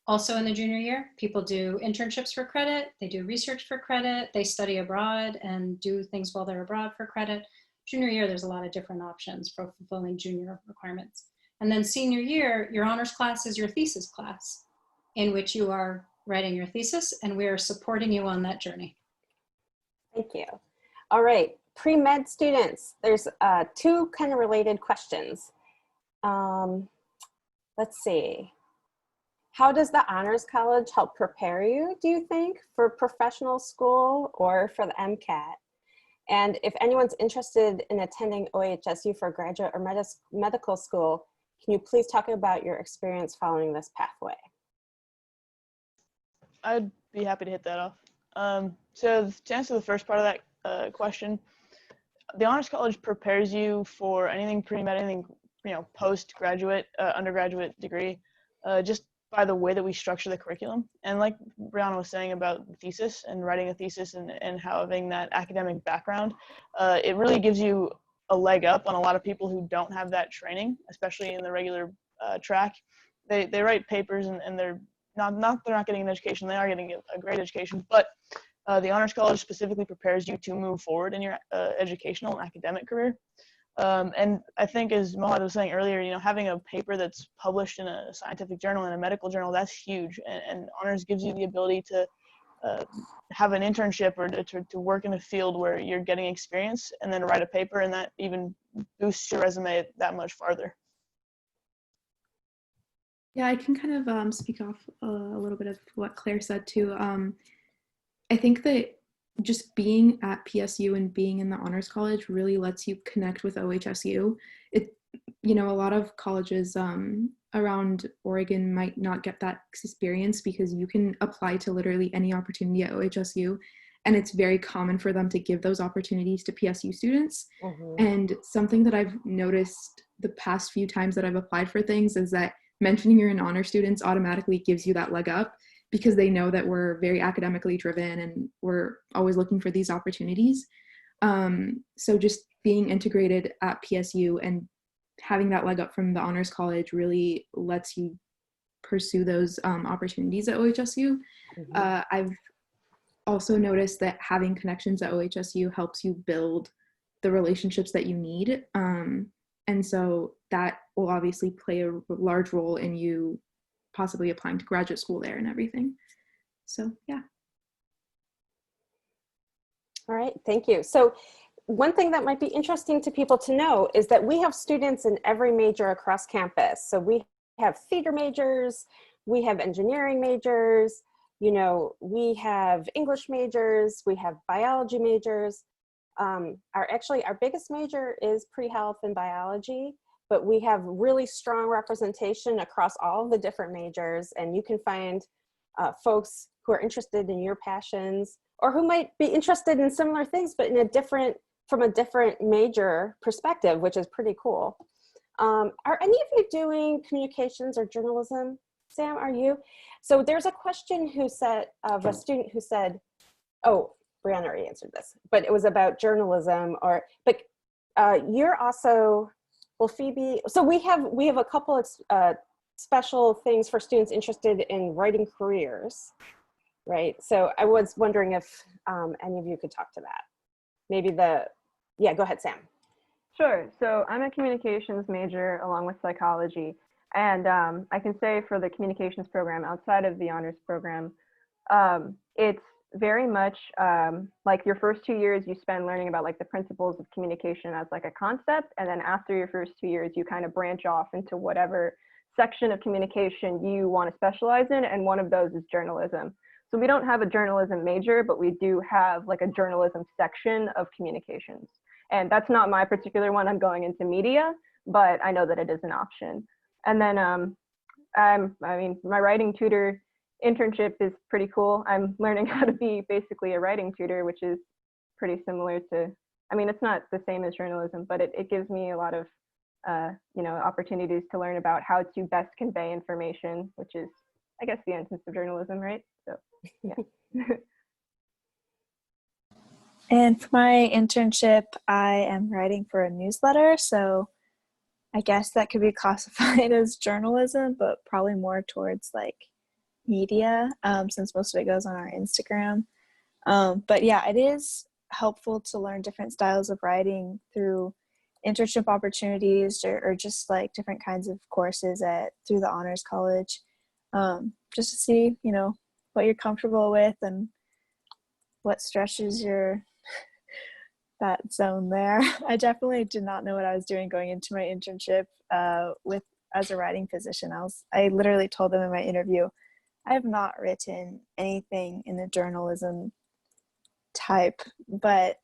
Also in the junior year, people do internships for credit. They do research for credit. They study abroad and do things while they're abroad for credit. Junior year, there's a lot of different options for fulfilling junior requirements. And then senior year, your honors class is your thesis class, in which you are writing your thesis, and we are supporting you on that journey. Thank you. All right, pre-med students, there's 2 kind of related questions. Let's see. How does the Honors College help prepare you, do you think, for professional school or for the MCAT? And if anyone's interested in attending OHSU for graduate or medical school, can you please talk about your experience following this pathway? I'd be happy to hit that off. So to answer the first part of that question, the Honors College prepares you for anything pre-med, anything postgraduate, undergraduate degree, just by the way that we structure the curriculum. And like Brianna was saying about the thesis and writing a thesis and having that academic background, it really gives you a leg up on a lot of people who don't have that training, especially in the regular track. They write papers and they're not getting an education, they are getting a great education, but the Honors College specifically prepares you to move forward in your educational and academic career. And I think, as Mohad was saying earlier, having a paper that's published in a scientific journal, in a medical journal, that's huge. And Honors gives you the ability to have an internship or to work in a field where you're getting experience and then write a paper, and that even boosts your resume that much farther. Yeah, I can kind of speak off a little bit of what Claire said too. I think that just being at PSU and being in the Honors College really lets you connect with OHSU. A lot of colleges around Oregon might not get that experience because you can apply to literally any opportunity at OHSU, and it's very common for them to give those opportunities to PSU students. Mm-hmm. And something that I've noticed the past few times that I've applied for things is that mentioning you're an honor students automatically gives you that leg up, because they know that we're very academically driven and we're always looking for these opportunities. So just being integrated at PSU and having that leg up from the Honors College really lets you pursue those opportunities at OHSU. Mm-hmm. I've also noticed that having connections at OHSU helps you build the relationships that you need. And so that will obviously play a large role in you possibly applying to graduate school there and everything. So, yeah. All right, thank you. So one thing that might be interesting to people to know is that we have students in every major across campus. So we have theater majors, we have engineering majors, we have English majors, we have biology majors. Our biggest major is pre-health and biology, but we have really strong representation across all of the different majors, and you can find folks who are interested in your passions or who might be interested in similar things, but from a different major perspective, which is pretty cool. Are any of you doing communications or journalism? Sam, are you? So there's a question of a student who said, oh, Brianna already answered this, but it was about journalism, but you're also, well, Phoebe, so we have a couple of special things for students interested in writing careers, right? So I was wondering if any of you could talk to that. Maybe yeah, go ahead, Sam. Sure. So I'm a communications major along with psychology. And I can say for the communications program outside of the honors program, it's very much like your first 2 years you spend learning about like the principles of communication as like a concept. And then after your first 2 years, you kind of branch off into whatever section of communication you want to specialize in. And one of those is journalism. So we don't have a journalism major, but we do have like a journalism section of communications. And that's not my particular one. I'm going into media, but I know that it is an option. And then, my writing tutor internship is pretty cool. I'm learning how to be basically a writing tutor, which is pretty similar to, it's not the same as journalism, but it gives me a lot of, opportunities to learn about how to best convey information, which is, I guess, the essence of journalism, right? So, yeah. And for my internship, I am writing for a newsletter, so I guess that could be classified as journalism, but probably more towards like media, since most of it goes on our Instagram. But yeah, it is helpful to learn different styles of writing through internship opportunities or just like different kinds of courses through the Honors College, just to see, what you're comfortable with and what stretches your that zone there. I definitely did not know what I was doing going into my internship with as a writing physician. I literally told them in my interview, I have not written anything in the journalism type, but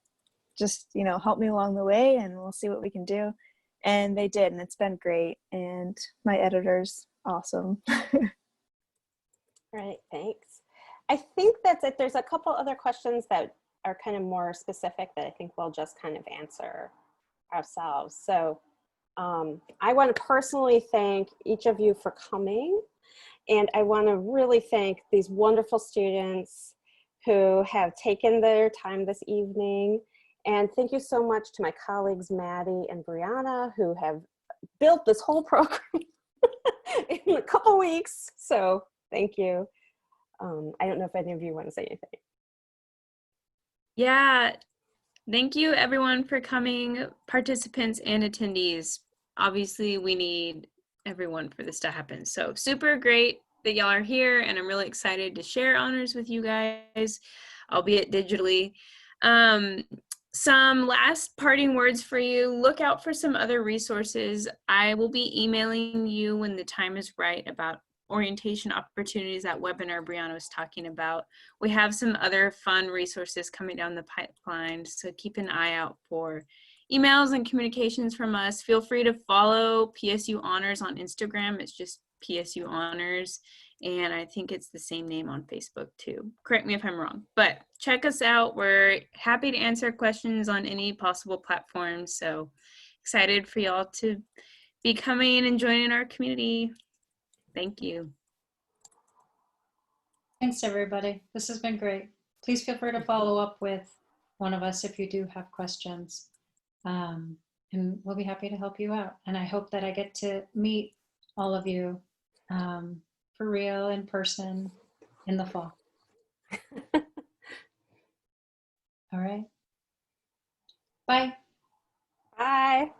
just, you know, help me along the way and we'll see what we can do. And they did, and it's been great. And my editor's awesome. Right, thanks. I think that's it. There's a couple other questions that are kind of more specific that I think we'll just kind of answer ourselves. So I want to personally thank each of you for coming. And I want to really thank these wonderful students who have taken their time this evening. And thank you so much to my colleagues, Maddie and Brianna, who have built this whole program in a couple weeks. So thank you. I don't know if any of you want to say anything. Yeah, thank you everyone for coming, participants and attendees. Obviously, we need everyone for this to happen. So super great that y'all are here, and I'm really excited to share honors with you guys, albeit digitally. Some last parting words for you. Look out for some other resources. I will be emailing you when the time is right about orientation opportunities, that webinar Brianna was talking about. We have some other fun resources coming down the pipeline, so keep an eye out for emails and communications from us. Feel free to follow PSU Honors on Instagram. It's just PSU Honors, and I think it's the same name on Facebook too. Correct me if I'm wrong, but check us out. We're happy to answer questions on any possible platforms, so excited for y'all to be coming and joining our community. Thank you. Thanks, everybody. This has been great. Please feel free to follow up with one of us if you do have questions. And we'll be happy to help you out. And I hope that I get to meet all of you for real in person in the fall. All right. Bye. Bye.